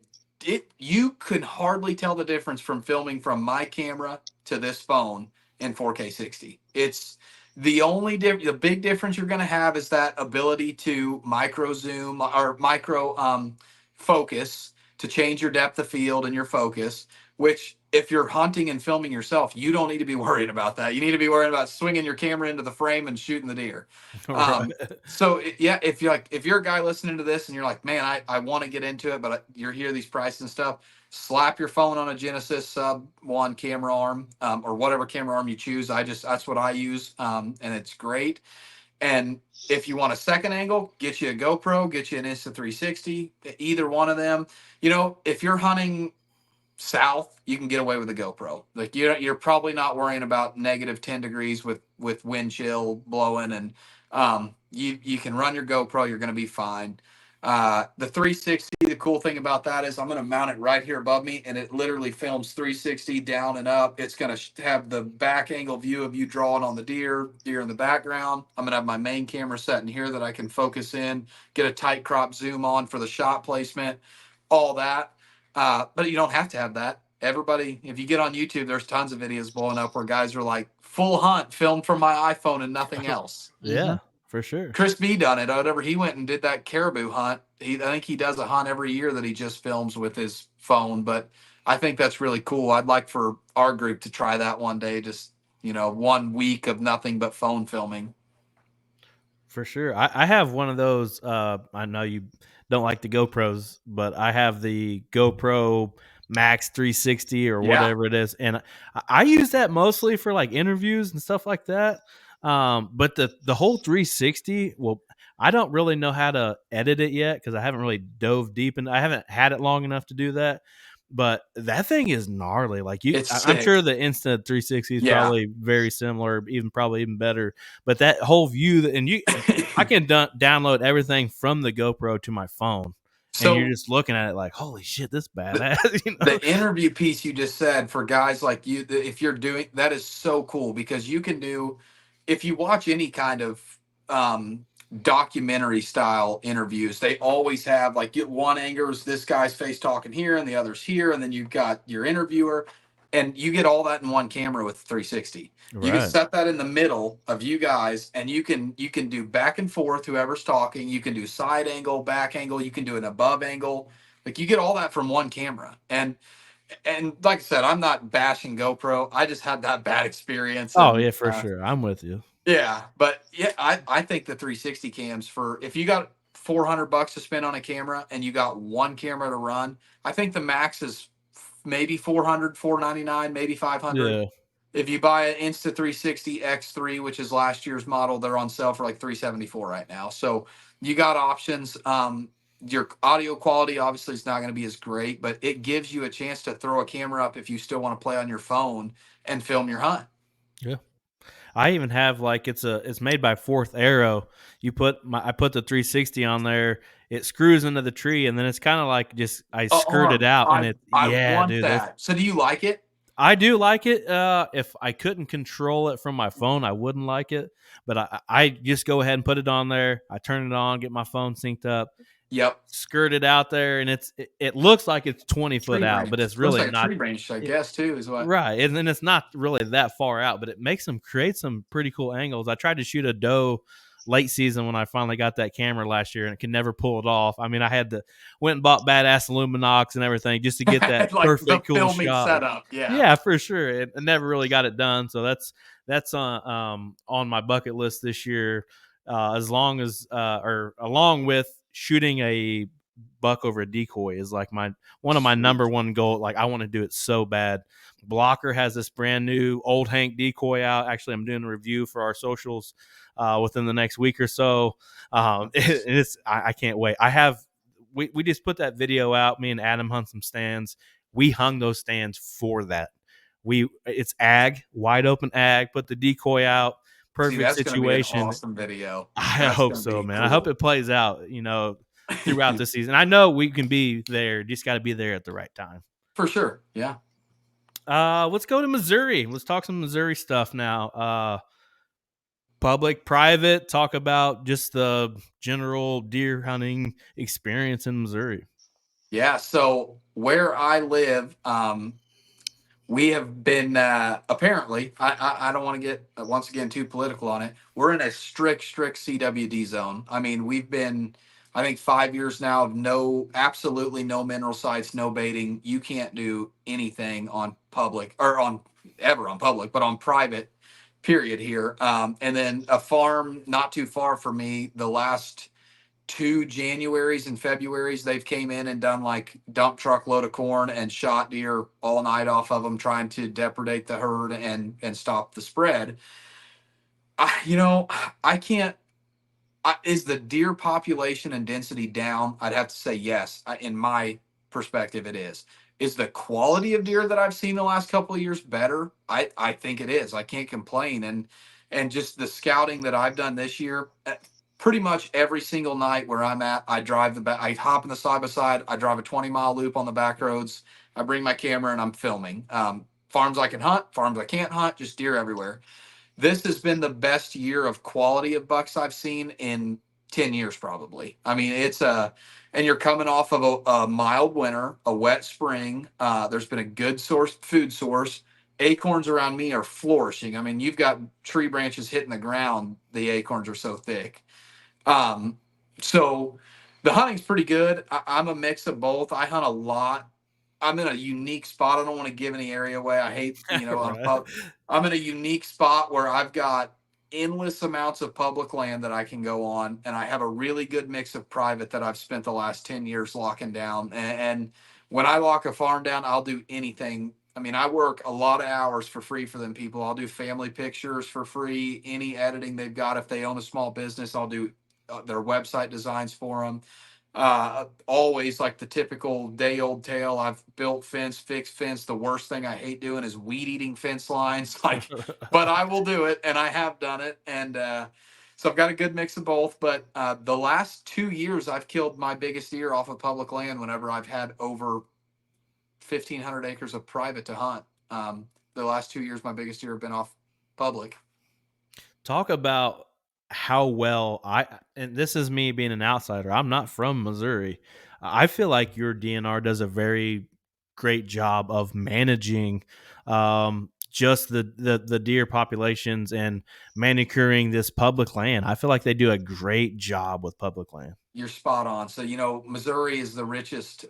you could hardly tell the difference from filming from my camera to this phone in 4K 60. It's the big difference you're going to have is that ability to micro zoom or micro focus to change your depth of field and your focus, which if you're hunting and filming yourself, you don't need to be worried about that. You need to be worried about swinging your camera into the frame and shooting the deer. Right. So yeah, if you're a guy listening to this and you're like, man, I want to get into it, but you're hear these prices and stuff, slap your phone on a Genesis Sub 1 camera arm, or whatever camera arm you choose. That's what I use, and it's great. And if you want a second angle, get you a GoPro, get you an Insta360, either one of them. If you're hunting south, you can get away with a GoPro. Like you're probably not worrying about -10 degrees with wind chill blowing, and you can run your GoPro. You're going to be fine. The 360, the cool thing about that is I'm going to mount it right here above me, and it literally films 360 down and up. It's going to have the back angle view of you drawing on the deer in the background. I'm going to have my main camera set in here that I can focus in, get a tight crop zoom on for the shot placement, all that. But you don't have to have that. Everybody, if you get on YouTube, there's tons of videos blowing up where guys are like, full hunt filmed from my iPhone and nothing else. Yeah, for sure. Chris B done it. Whenever he went and did that caribou hunt, I think he does a hunt every year that he just films with his phone. But I think that's really cool. I'd like for our group to try that one day. Just 1 week of nothing but phone filming. For sure. I have one of those. I know you don't like the GoPros, but I have the GoPro Max 360 or Yeah, whatever it is. And I use that mostly for like interviews and stuff like that. But the whole 360, well, I don't really know how to edit it yet because I haven't really dove deep and I haven't had it long enough to do that. But that thing is gnarly. Like it's I'm sure sick. the Instant 360 is Yeah. probably very similar, probably even better. But that whole view and I can download everything from the GoPro to my phone, and you're So just looking at it like, holy shit, this the badass, you know? the interview piece you just said for guys like you, if you're doing that is so cool because you can do, if you watch any kind of um, documentary style interviews, they always have like one angle is this guy's face talking here and the other's here, and then you've got your interviewer, and you get all that in one camera with 360. You can Right. set that in the middle of you guys, and you can do back and forth whoever's talking. You can do side angle, back angle. You can do an above angle. Like you get all that from one camera. And like I said, I'm not bashing GoPro. I just had that bad experience. Oh And yeah, for sure. I'm with you. yeah, but yeah, I think the 360 cams for if you got $400 to spend on a camera and you got one camera to run, I think the max is maybe 400, 499, maybe 500. Yeah. If you buy an Insta360 X3, which is last year's model, they're on sale for like 374 right now. So you got options. Your audio quality obviously is not going to be as great, but it gives you a chance to throw a camera up if you still want to play on your phone and film your hunt. Yeah. I even have like it's made by Fourth Arrow. I put the 360 on there. It screws into the tree, and then it's kind of like just I skirt it Arm. out, and I yeah, want dude. that. So do you like it? I do like it. If I couldn't control it from my phone, I wouldn't like it. But I just go ahead and put it on there. I turn it on, get my phone synced up, Yep. skirt it out there, and it looks like it's 20 foot Tree out, but branch. it's Looks really like a not. tree branch, I It, guess, too, is what. right, and then it's not really that far out, but it makes them create some pretty cool angles. I tried to shoot a doe late season when I finally got that camera last year, and it could never pull it off. I mean, I had to went and bought badass Luminox and everything just to get that Like the perfect cool filming shot. setup. Yeah. Yeah, for sure. I never really got it done, so that's on my bucket list this year. As long as or along with shooting a buck over a decoy is like one of my number Sweet. one goal. Like I want to do it so bad. Blocker has this brand new Old Hank decoy out. Actually, I'm doing a review for our socials within the next week or so. I can't wait. We just put that video out. Me and Adam hung some stands. We hung those stands for that. It's ag, wide open ag. Put the decoy out. See, Perfect that's going to be an situation. awesome video. I That's hope going to so, be man. I hope cool. it plays out. Throughout the season. I know we can be there. Just got to be there at the right time. For sure. Yeah. Let's go to Missouri. Let's talk some Missouri stuff now. Public, private. Talk about just the general deer hunting experience in Missouri. Yeah. So where I live, we have been apparently. I don't want to get once again too political on it. We're in a strict CWD zone. I mean, we've been, I think, 5 years now of absolutely no mineral sites, no baiting. You can't do anything on public or on ever on public, but on private. Period here. And then a farm not too far from me. The last two Januaries and Februaries, they've came in and done like dump truck load of corn and shot deer all night off of them, trying to depredate the herd and stop the spread. I can't. Is the deer population and density down? I'd have to say yes. In my perspective, it is. Is the quality of deer that I've seen the last couple of years better? I think it is. I can't complain. And just the scouting that I've done this year, pretty much every single night where I'm at, I drive the back. I hop in the side by side. I drive a 20-mile loop on the back roads. I bring my camera and I'm filming. Farms I can hunt, farms I can't hunt, just deer everywhere. This has been the best year of quality of bucks I've seen in 10 years, probably. I mean, and you're coming off of a mild winter, a wet spring. There's been a good food source. Acorns around me are flourishing. I mean, you've got tree branches hitting the ground. The acorns are so thick. Um, so the hunting's pretty good. I'm a mix of both. I hunt a lot. I'm in a unique spot. I don't want to give any area away. I hate, Right. I'm in a unique spot where I've got endless amounts of public land that I can go on, and I have a really good mix of private that I've spent the last 10 years locking down. And when I lock a farm down, I'll do anything. I mean, I work a lot of hours for free for them people. I'll do family pictures for free, any editing they've got. If they own a small business, I'll do their website designs for them. Always like the typical day old tale. I've built fence, fixed fence. The worst thing I hate doing is weed eating fence lines. Like, but I will do it, and I have done it. And so I've got a good mix of both. But the last 2 years, I've killed my biggest deer off of public land whenever I've had over 1,500 acres of private to hunt. The last 2 years, my biggest deer have been off public. Talk about how well and this is me being an outsider. I'm not from Missouri. I feel like your DNR does a very great job of managing just the deer populations and manicuring this public land. I feel like they do a great job with public land. You're spot on. So, Missouri is the richest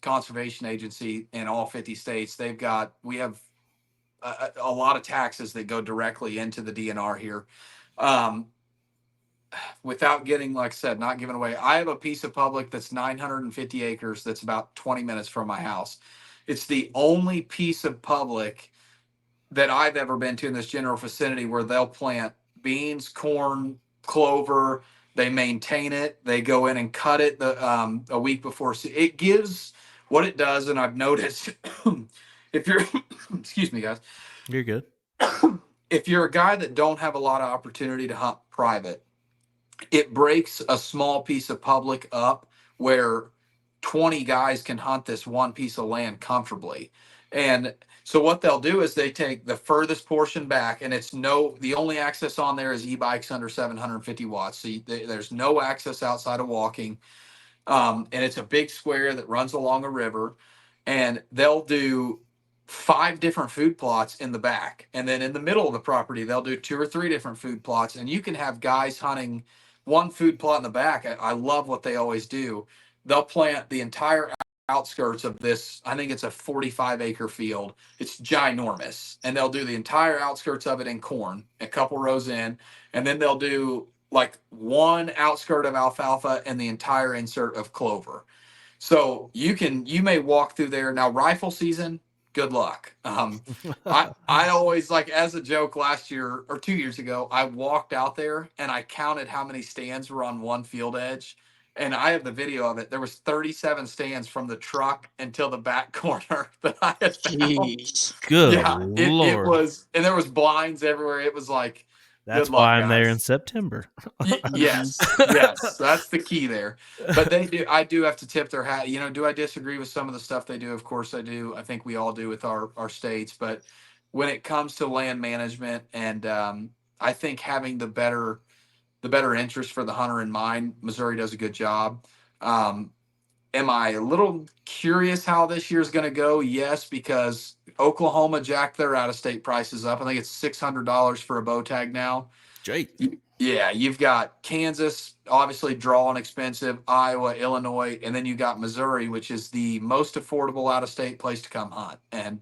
conservation agency in all 50 states. We have a lot of taxes that go directly into the DNR here. Without getting, like I said, not giving away, I have a piece of public that's 950 acres that's about 20 minutes from my house. It's the only piece of public that I've ever been to in this general vicinity where they'll plant beans, corn, clover. They maintain it. They go in and cut it a week before. It gives what it does, and I've noticed if you're, excuse me, guys. You're good. If you're a guy that don't have a lot of opportunity to hunt private, it breaks a small piece of public up where 20 guys can hunt this one piece of land comfortably. And so what they'll do is they take the furthest portion back, and the only access on there is e-bikes under 750 watts. So there's no access outside of walking. And it's a big square that runs along a river, and they'll do 5 different food plots in the back. And then in the middle of the property, they'll do 2 or 3 different food plots, and you can have guys hunting one food plot in the back. I love what they always do. They'll plant the entire outskirts of this. I think it's a 45-acre field. It's ginormous. And they'll do the entire outskirts of it in corn, a couple rows in. And then they'll do like one outskirt of alfalfa and the entire insert of clover. So you may walk through there. Now, rifle season, good luck. I always, like, as a joke, last year or 2 years ago, I walked out there and I counted how many stands were on one field edge. And I have the video of it. There was 37 stands from the truck until the back corner that I had found. Jeez. Good Lord. It was, and there was blinds everywhere. It was like, that's why I'm there in September. Yes, that's the key there. But I do have to tip their hat. Do I disagree with some of the stuff they do? Of course I do. I think we all do with our states. But when it comes to land management, and I think having the better interest for the hunter in mind, Missouri does a good job. Am I a little curious how this year's going to go? Yes, because Oklahoma jacked their out-of-state prices up. I think it's $600 for a bow tag now. Jake. Yeah, you've got Kansas, obviously drawing expensive, Iowa, Illinois, and then you got Missouri, which is the most affordable out-of-state place to come hunt. And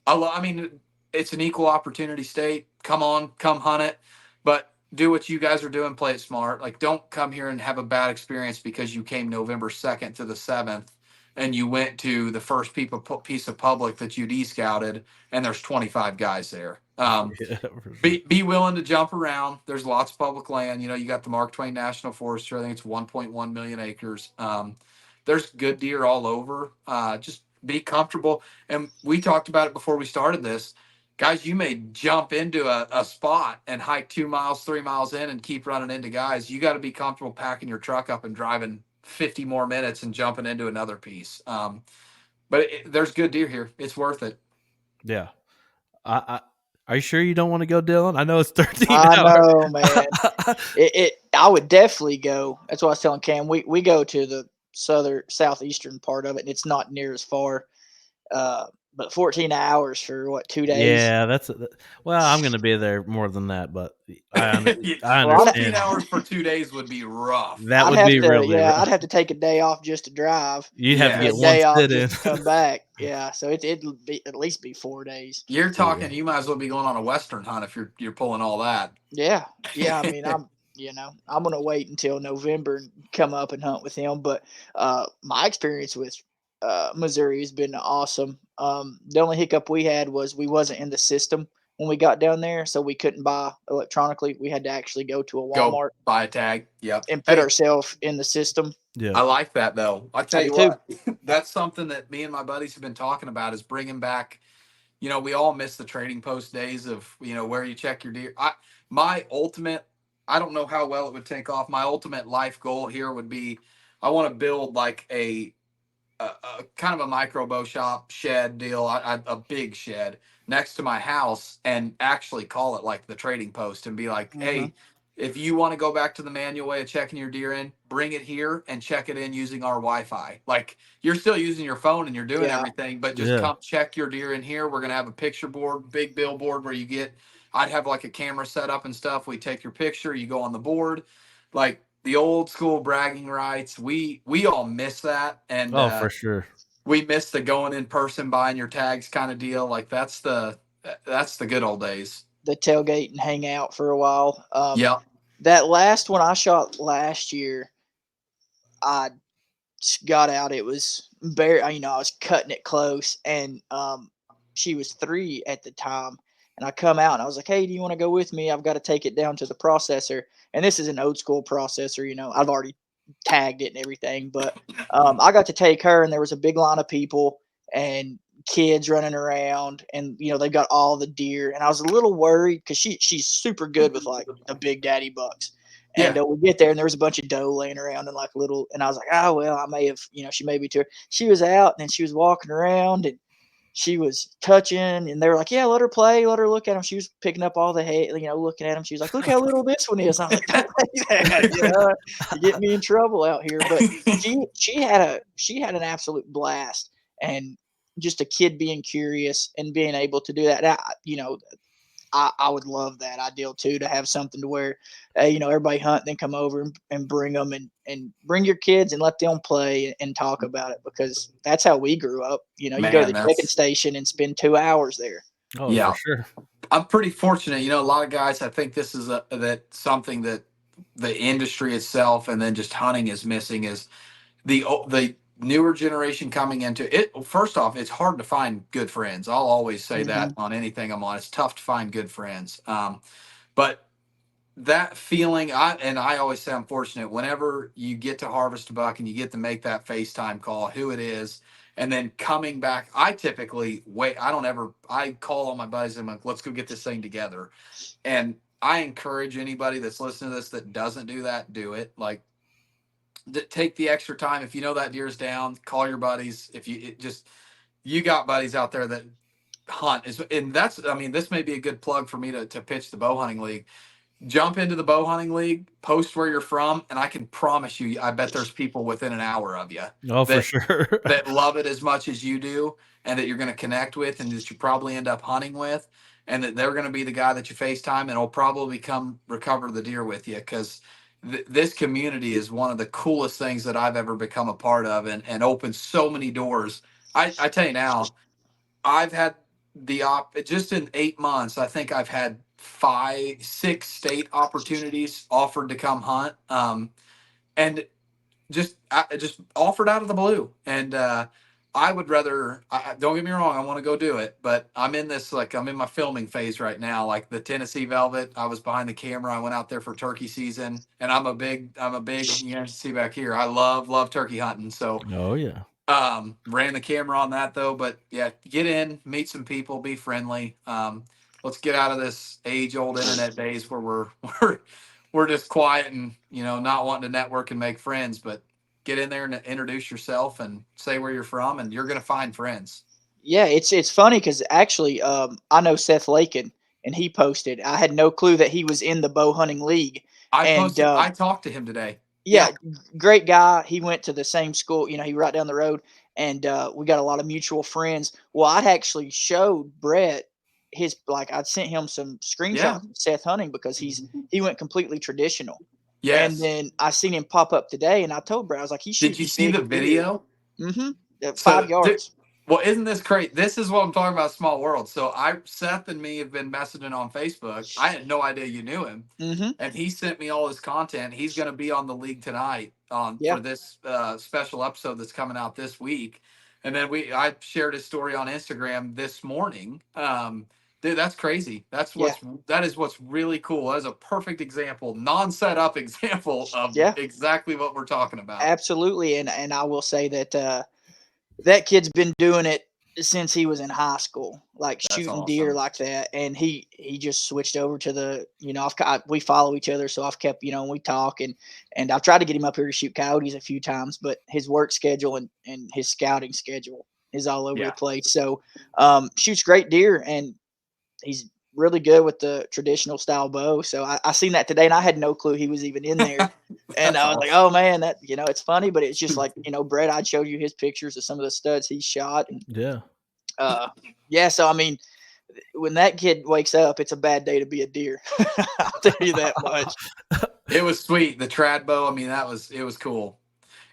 I mean, it's an equal opportunity state. Come on, come hunt it, but do what you guys are doing. Play it smart. Like, don't come here and have a bad experience because you came November 2nd to the 7th and you went to the first piece of public that you'd e-scouted and there's 25 guys there. Be willing to jump around. There's lots of public land. You got the Mark Twain National Forest. I think it's 1.1 million acres. There's good deer all over. Just be comfortable. And we talked about it before we started this. Guys, you may jump into a spot and hike 2 miles, 3 miles in and keep running into guys. You got to be comfortable packing your truck up and driving 50 more minutes and jumping into another piece. But there's good deer here. It's worth it. Yeah. Are you sure you don't want to go, Dylan? I know it's 13 hours. I know, man. I would definitely go. That's what I was telling Cam. We go to the southeastern part of it, and it's not near as far. But 14 hours for 2 days? Yeah, I'm going to be there more than that, but I understand. 14 hours for 2 days would be rough. That would be really rough. I'd have to take a day off just to drive. You'd have to get one sit in. Come back. Yeah, so it'll be at least be 4 days. You're Yeah. talking. You might as well be going on a western hunt if you're pulling all that. Yeah, yeah. I mean, I'm gonna wait until November and come up and hunt with him. But my experience with Missouri has been awesome. The only hiccup we had was we wasn't in the system when we got down there, so we couldn't buy electronically. We had to actually go to a Go Walmart buy a tag. Yep. and put Hey, ourselves in the system. Yeah. I like that though. I I tell do you too. what, that's something that me and my buddies have been talking about is bringing back. We all miss the trading post days of where you check your deer. My ultimate, I don't know how well it would take off. My ultimate life goal here would be, I want to build like a kind of a micro bow shop shed deal, a big shed next to my house, and actually call it like the trading post and be like, Hmm. hey, if you want to go back to the manual way of checking your deer in, bring it here and check it in using our Wi-Fi. Like you're still using your phone and you're doing Yeah, everything, but just Yeah. come check your deer in here. We're gonna have a picture board, big billboard where I'd have like a camera set up and stuff. We take your picture, you go on the board, like the old school bragging rights. We all miss that, and Oh, for sure. we miss the going in person, buying your tags kind of deal. Like that's the good old days. the tailgate and hang out for a while. Yep. That last one I shot last year, I got out. It was bare. I was cutting it close, and she was 3 at the time. And I come out and I was like, "Hey, do you want to go with me? I've got to take it down to the processor." And this is an old school processor. I've already tagged it and everything, but I got to take her, and there was a big line of people and kids running around, and they've got all the deer. And I was a little worried because she's super good with like the big daddy bucks. And Yeah. we get there, and there was a bunch of doe laying around and like little. And I was like, "Oh well, I may have, she may be too." She was out, and she was walking around, and she was touching, and they were like, "Yeah, let her play, let her look at them." She was picking up all the hay, looking at them. She was like, "Look how little this one is." I was like, "Don't play that, you get me in trouble out here." But she had an absolute blast, and just a kid being curious and being able to do that. I would love that ideal too, to have something to where, everybody hunt, then come over and bring them, and bring your kids and let them play and talk about it, because that's how we grew up. You go to Man, the chicken that's station and spend 2 hours there. Oh, for yeah. sure. I'm pretty fortunate. A lot of guys. I think this is something that the industry itself and then just hunting is missing is the newer generation coming into it. First off, it's hard to find good friends. I'll always say that Hmm. on anything I'm on. It's tough to find good friends. But that feeling, I always say I'm fortunate whenever you get to harvest a buck and you get to make that FaceTime call, who it is, and then coming back. I typically wait. I call all my buddies and I'm like, let's go get this thing together. And I encourage anybody that's listening to this that doesn't do that, do it. Like, take the extra time. If you know that deer's down, call your buddies. If you got buddies out there that hunt is, and that's, this may be a good plug for me to pitch the bow hunting league. Jump into the bow hunting league, post where you're from, and I can promise you, I bet there's people within an hour of you Oh, for that sure. that love it as much as you do, and that you're going to connect with, and that you probably end up hunting with, and that they're going to be the guy that you FaceTime, and will probably come recover the deer with you, because this community is one of the coolest things that I've ever become a part of, and opens so many doors. I tell you now, I've had just in 8 months. I think I've had 6 state opportunities offered to come hunt, and just offered out of the blue. And I would rather. Don't get me wrong, I want to go do it, but I'm in my filming phase right now. Like the Tennessee Velvet, I was behind the camera. I went out there for turkey season, and I'm a big. You can see back here. I love turkey hunting. So Oh, yeah. ran the camera on that though, but yeah, get in, meet some people, be friendly. Let's get out of this age old internet days where we're we're just quiet and not wanting to network and make friends, but get in there and introduce yourself and say where you're from, and you're gonna find friends. Yeah, it's funny because actually, I know Seth Lakin, and he posted. I had no clue that he was in the bow hunting league, and I talked to him today. yeah, Yeah. great guy. He went to the same school. He right down the road, and we got a lot of mutual friends. Well, I'd actually showed Brett I'd sent him some Yeah. screenshots of Seth hunting, because he went completely traditional. And Yes. then I seen him pop up today, and I told Brett, I was like, he's Did shooting you see the big deer. video? Mm-hmm. So 5 yards. Well, isn't this great? This is what I'm talking about, small world. So Seth and me have been messaging on Facebook. I had no idea you knew him. Mm-hmm. And he sent me all his content. He's going to be on the league tonight Yeah. for this special episode that's coming out this week. And then I shared his story on Instagram this morning. Dude, that's crazy. Yeah. That is what's really cool. That is a perfect example, non-set up example of Yeah. exactly what we're talking about. Absolutely. And I will say that that kid's been doing it since he was in high school, like That's shooting deer awesome. like that. And he just switched over to the, we follow each other, so I've kept, we talk, and I've tried to get him up here to shoot coyotes a few times, but his work schedule and his scouting schedule is all over the Yeah. place. So shoots great deer, and he's really good with the traditional style bow. So I seen that today, and I had no clue he was even in there. And That's I was like, awesome. oh man, that it's funny, but it's just like, Brett, I'd show you his pictures of some of the studs he shot, and Yeah. yeah. So I mean, when that kid wakes up, it's a bad day to be a deer. I'll tell you that much. It was sweet. The trad bow. I mean, it was cool.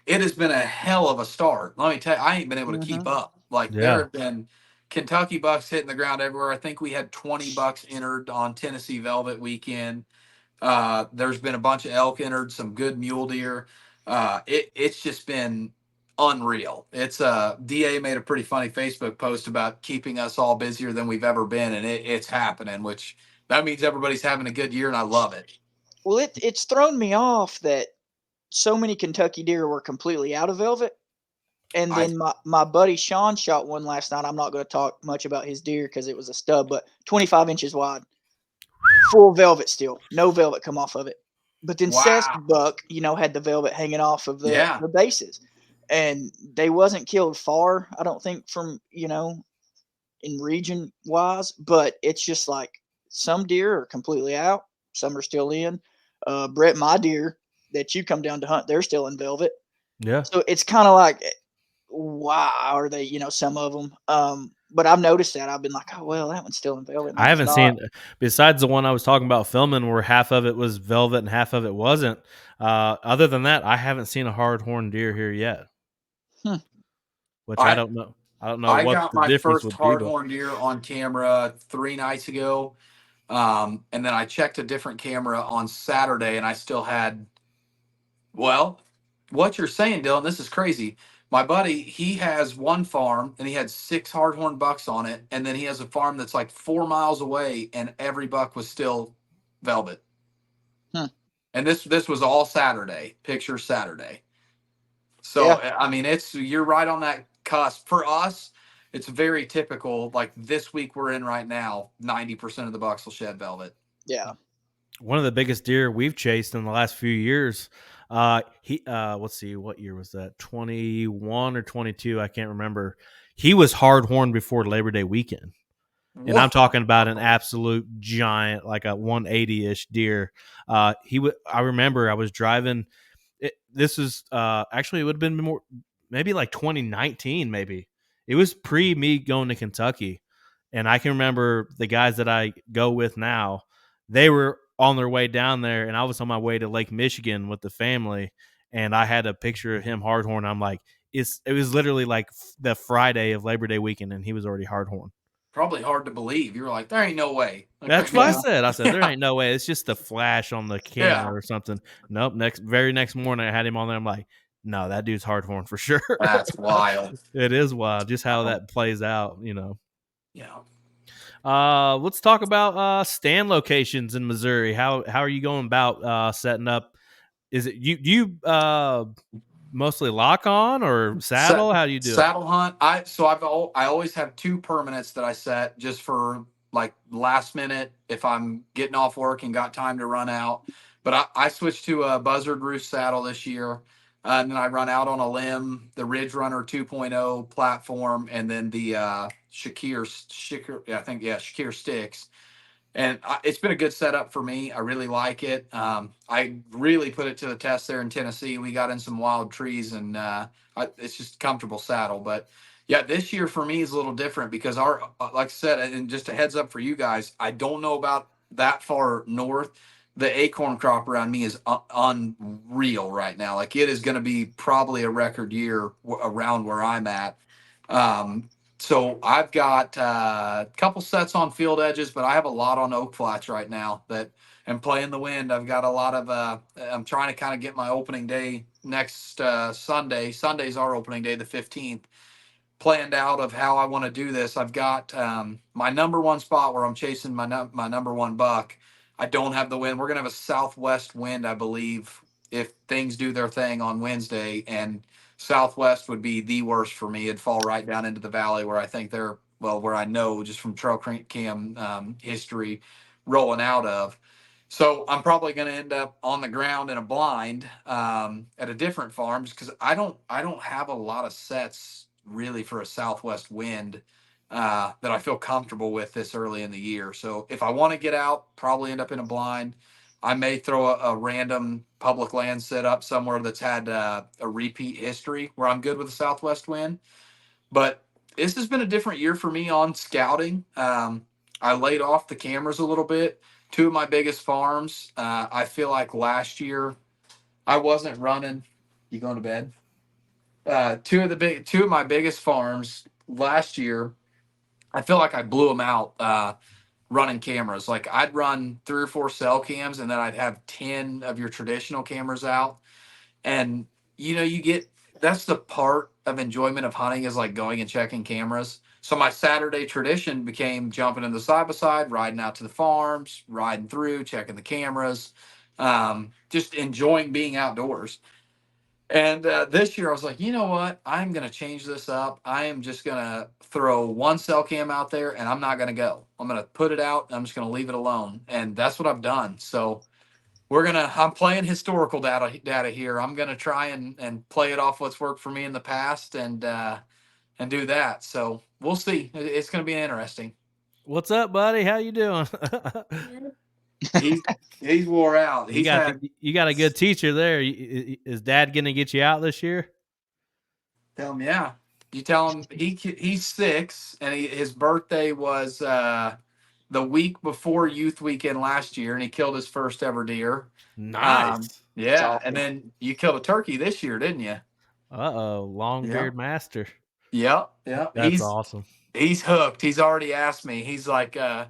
It has been a hell of a start. Let me tell you, I ain't been able to Mm-hmm. keep up. Like there Yeah. have been Kentucky bucks hitting the ground everywhere. I think we had 20 bucks entered on Tennessee Velvet weekend. There's been a bunch of elk entered, some good mule deer. It's just been unreal. It's DA made a pretty funny Facebook post about keeping us all busier than we've ever been, and it's happening, which that means everybody's having a good year, and I love it. Well, it's thrown me off that so many Kentucky deer were completely out of velvet. And I then my buddy Sean shot one last night. I'm not going to talk much about his deer because it was a stub, but 25 inches wide, full velvet still, no velvet come off of it. But then Seth's wow, buck, had the velvet hanging off of yeah. the bases, and they wasn't killed far, I don't think, from in region wise, but it's just like some deer are completely out, some are still in. Brett, my deer that you come down to hunt, they're still in velvet. Yeah. So it's kind of like, why are they, some of them? But I've noticed that. I've been like, oh well, that one's still in velvet. I No, it's haven't not. seen, besides the one I was talking about filming where half of it was velvet and half of it wasn't. Other than that, I haven't seen a hard horn deer here yet, Hmm. which I I don't know. I don't know I what got the my difference first would be, but hardhorn deer on camera 3 nights ago. And then I checked a different camera on Saturday, and I still had, well, what you're saying, Dylan, this is crazy. My buddy, he has one farm and he had 6 hardhorn bucks on it. And then he has a farm that's like 4 miles away, and every buck was still velvet. Hmm. And this was all Saturday, picture Saturday. So Yeah. I mean, you're right on that cusp. For us, it's very typical. Like this week we're in right now, 90% of the bucks will shed velvet. Yeah. one of the biggest deer we've chased in the last few years. Let's see, what year was that? 21 or 22? I can't remember. He was hard horn before Labor Day weekend. And I'm Whoa. talking about an absolute giant, like a 180-ish deer. I remember I was driving. This is actually, it would have been more, maybe like 2019. Maybe it was pre me going to Kentucky, and I can remember the guys that I go with now. They were on their way down there, and I was on my way to Lake Michigan with the family, and I had a picture of him hardhorn. I'm like, it was literally like the Friday of Labor Day weekend, and he was already hardhorn. Probably hard to believe. You were like, there ain't no way. Like, That's what I Yeah. said. I said there yeah, ain't no way. It's just the flash on the yeah. camera or something. Nope. Very next morning, I had him on there. I'm like, no, that dude's hardhorn for sure. That's wild. It is wild, just how Wow. that plays out. Yeah. Let's talk about stand locations in Missouri. How are you going about setting up? Is it do you mostly lock on or Set, saddle? How do you do it? saddle hunt. I always have 2 permanents that I set just for like last minute if I'm getting off work and got time to run out. But I switched to a buzzard roost saddle this year. And then I run out on a limb, the Ridge Runner 2.0 platform, and then the Shakir, yeah, I think, yeah, Shakir sticks. And it's been a good setup for me. I really like it. I really put it to the test there in Tennessee. We got in some wild trees, and it's just a comfortable saddle. But yeah, this year for me is a little different because like I said, and just a heads up for you guys, I don't know about that far north. The acorn crop around me is unreal right now. Like it is going to be probably a record year around where I'm at. So I've got a couple sets on field edges, but I have a lot on oak flats right now that am playing the wind. I've got a lot of, I'm trying to kind of get my opening day next Sunday. Sunday's our opening day, the 15th, planned out of how I want to do this. I've got my number one spot where I'm chasing my number one buck. I don't have the wind. We're gonna have a southwest wind, I believe, if things do their thing on Wednesday. And southwest would be the worst for me. It'd fall right down into the valley where I think they're where I know just from trail cam history rolling out of. So I'm probably going to end up on the ground in a blind at a different farm because I don't have a lot of sets really for a southwest wind that I feel comfortable with this early in the year. So if I want to get out, probably end up in a blind. I may throw a random public land set up somewhere that's had a repeat history where I'm good with the southwest wind. But this has been a different year for me on scouting. I laid off the cameras a little bit. Two of my biggest farms, I feel like last year I wasn't running. You going to bed? Two of my biggest farms last year, I feel like I blew them out running cameras. Like I'd run 3 or 4 cell cams, and then I'd have 10 of your traditional cameras out. And you get that's the part of enjoyment of hunting is like going and checking cameras. So my Saturday tradition became jumping in the side by side, riding out to the farms, riding through, checking the cameras, just enjoying being outdoors. And this year I was like, you know what? I'm going to change this up. I am just going to throw one cell cam out there and I'm not going to go. I'm going to put it out. I'm just going to leave it alone. And that's what I've done. So I'm playing historical data here. I'm gonna try and play it off what's worked for me in the past and do that. So we'll see. It's gonna be interesting. What's up, buddy? How you doing? He's he's wore out. You got a good teacher there. Is Dad gonna get you out this year? Tell him, yeah. You tell him he's 6 and his birthday was the week before youth weekend last year, and he killed his first ever deer. Nice. Yeah, and then you killed a turkey this year, didn't you? Long beard master. Yep, yep. That's awesome. He's hooked. He's already asked me. He's like, well,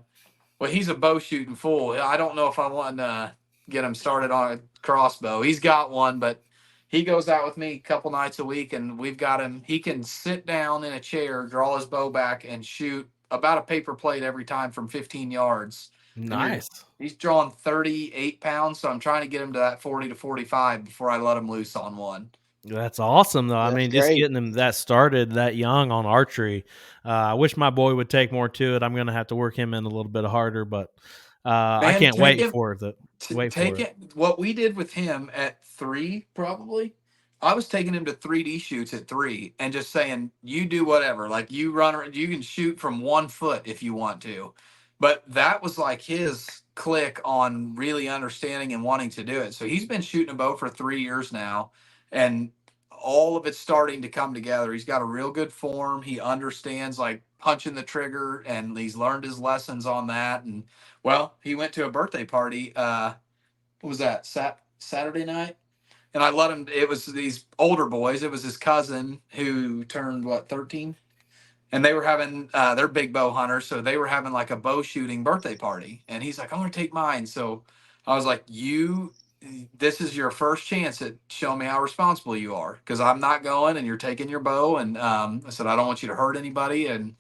he's a bow shooting fool. I don't know if I want to get him started on a crossbow. He's got one, but he goes out with me a couple nights a week, and we've got him. He can sit down in a chair, draw his bow back, and shoot about a paper plate every time from 15 yards. Nice. He's drawing 38 pounds, so I'm trying to get him to that 40 to 45 before I let him loose on one. That's awesome, though. That's I mean, great. just getting him that started that young on archery. I wish my boy would take more to it. I'm going to have to work him in a little bit harder, but I can't wait for it. What we did with him at 3, probably. I was taking him to 3D shoots at 3 and just saying, you do whatever. Like you can shoot from 1 foot if you want to. But that was like his click on really understanding and wanting to do it. So he's been shooting a bow for 3 years now, and all of it's starting to come together. He's got a real good form. He understands like punching the trigger, and he's learned his lessons on that. And well, he went to a birthday party. What was that? Saturday night? And I let him. It was these older boys. It was his cousin who turned 13, and they were having they're big bow hunters, so they were having like a bow shooting birthday party. And he's like, "I'm gonna take mine." So I was like, this is your first chance at showing me how responsible you are, because I'm not going, and you're taking your bow." And I said, "I don't want you to hurt anybody, and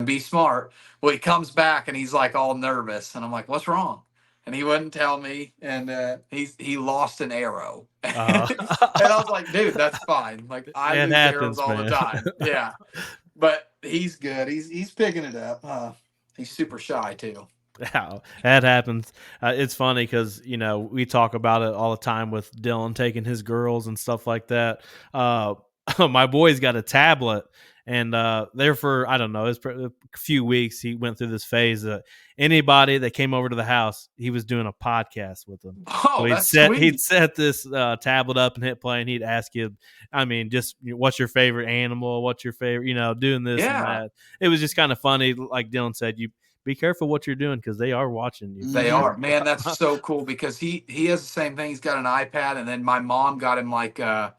be smart." Well, he comes back and he's like all nervous, and I'm like, "What's wrong?" And he wouldn't tell me, and he lost an arrow. And I was like, "Dude, that's fine. Like I lose arrows all the time." Yeah, but he's good. He's picking it up. He's super shy too. Yeah, that happens. It's funny because we talk about it all the time with Dylan taking his girls and stuff like that. My boy's got a tablet, and there for I don't know, it's a few weeks. He went through this phase that anybody that came over to the house, he was doing a podcast with them. Oh, so sweet. He'd set this tablet up and hit play, and he'd ask you, I mean, just what's your favorite animal? What's your favorite? Doing this and that. It was just kind of funny. Like Dylan said, you be careful what you're doing because they are watching you. They are, man. That's so cool because he has the same thing. He's got an iPad, and then my mom got him like a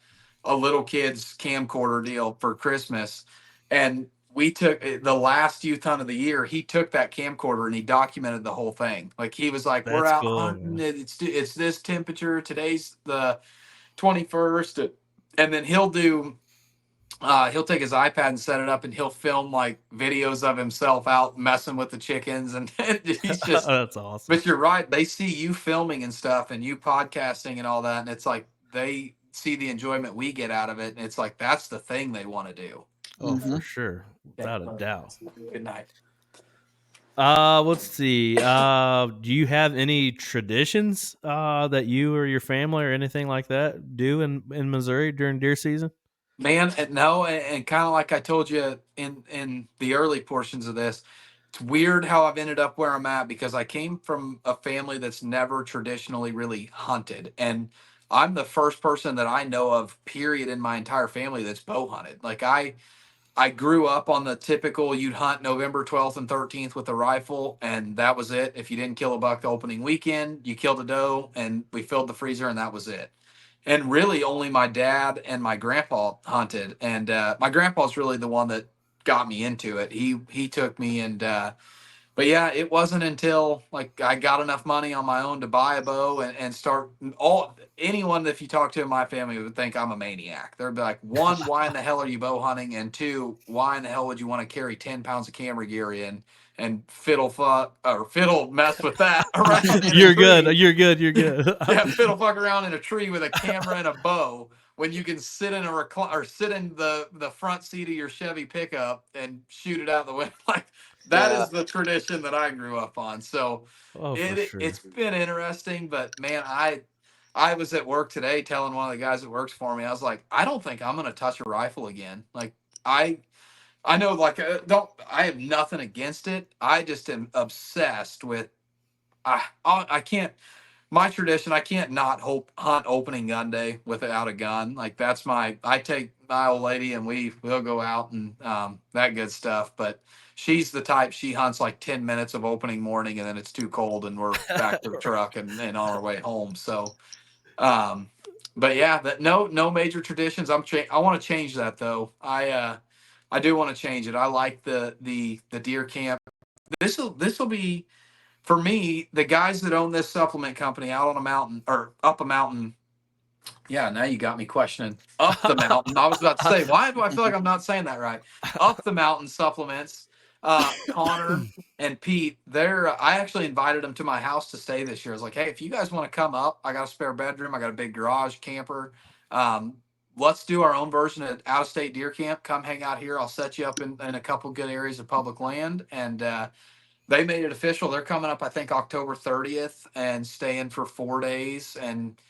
little kid's camcorder deal for Christmas. And we took the last youth hunt of the year. He took that camcorder and he documented the whole thing. Like he was like, "We're That's out cool, hunting. man. It's this temperature. Today's the 21st," and then he'll do. He'll take his iPad and set it up, and he'll film like videos of himself out messing with the chickens, and he's just. That's awesome. But you're right. They see you filming and stuff, and you podcasting and all that, and it's like they see the enjoyment we get out of it, and it's like that's the thing they want to do. Oh, for sure, without a doubt. Good night. Let's see. Do you have any traditions that you or your family or anything like that do in Missouri during deer season? Man, no, and kind of like I told you in the early portions of this, it's weird how I've ended up where I'm at because I came from a family that's never traditionally really hunted, and I'm the first person that I know of, period, in my entire family that's bow hunted. Like I grew up on the typical you'd hunt November 12th and 13th with a rifle, and that was it. If you didn't kill a buck the opening weekend, you killed a doe, and we filled the freezer, and that was it. And really, only my dad and my grandpa hunted, and my grandpa's really the one that got me into it. He took me, and but yeah, it wasn't until like I got enough money on my own to buy a bow and start anyone, if you talk to in my family, would think I'm a maniac. They'd be like, one, why in the hell are you bow hunting? And two, why in the hell would you want to carry 10 pounds of camera gear in and fiddle mess with that around in You're a tree? good. You're good. You're good. Yeah, fiddle fuck around in a tree with a camera and a bow when you can sit in or sit in the front seat of your Chevy pickup and shoot it out the window. Like that is the tradition that I grew up on. So Oh, for sure. it's been interesting, but man, I was at work today telling one of the guys that works for me, I was like, I don't think I'm gonna touch a rifle again. Like I know, like I have nothing against it. I just am obsessed with. I can't. My tradition, I can't not hunt opening gun day without a gun. Like that's I take my old lady and we'll go out and that good stuff. But she's the type, she hunts like 10 minutes of opening morning and then it's too cold and we're back to the truck and on our way home. So, but yeah, no major traditions. I want to change that though. I do want to change it. I like the deer camp. This will be for me, the guys that own this supplement company out on a mountain or up a mountain. Yeah, now you got me questioning. Up the mountain. I was about to say, why do I feel like I'm not saying that right? Up the mountain supplements. Connor and Pete, I actually invited them to my house to stay this year. I was like, hey, if you guys want to come up, I got a spare bedroom, I got a big garage, camper. Let's do our own version of out of state deer camp. Come hang out here. I'll set you up in a couple good areas of public land. And they made it official. They're coming up, I think, October 30th and staying for 4 days. And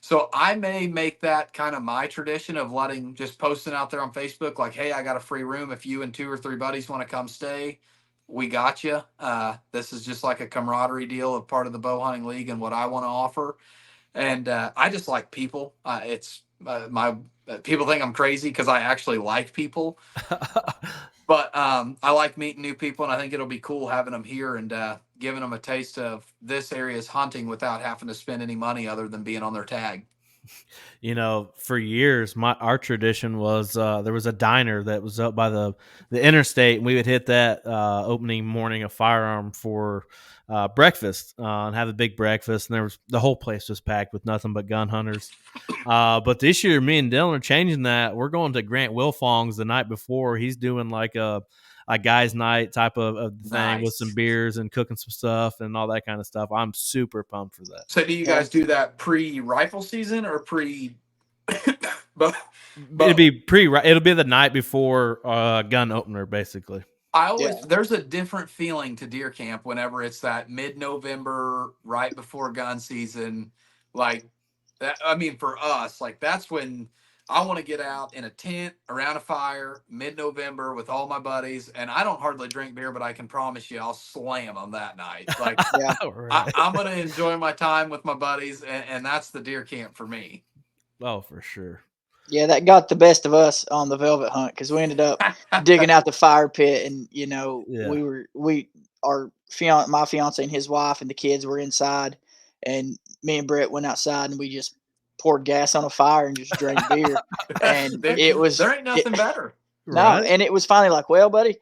so I may make that kind of my tradition of just posting out there on Facebook, like, hey, I got a free room. If you and 2 or 3 buddies want to come stay, we got you. This is just like a camaraderie deal of part of the Bowhunting League and what I want to offer. And I just like people. It's my people think I'm crazy because I actually like people. But I like meeting new people, and I think it'll be cool having them here and giving them a taste of this area's hunting without having to spend any money other than being on their tag. You know, for years, our tradition was there was a diner that was up by the interstate, and we would hit that opening morning of firearm for breakfast and have a big breakfast. And the whole place was packed with nothing but gun hunters. But this year, me and Dylan are changing that. We're going to Grant Wilfong's the night before. He's doing like a guys' night type of thing with some beers and cooking some stuff and all that kind of stuff. I'm super pumped for that. So do you guys do that pre-rifle season or pre? but It'll be the night before gun opener, basically. There's a different feeling to deer camp whenever it's that mid-November, right before gun season. Like that, I mean, for us, like that's when I want to get out in a tent around a fire mid-November with all my buddies. And I don't hardly drink beer, but I can promise you I'll slam them that night. Like right. I'm going to enjoy my time with my buddies. And that's the deer camp for me. Oh, for sure. Yeah, that got the best of us on the velvet hunt because we ended up digging out the fire pit, and my fiance and his wife and the kids were inside, and me and Brett went outside and we just poured gas on a fire and just drank beer, and there ain't nothing better. No, Right? and it was finally like, well, buddy,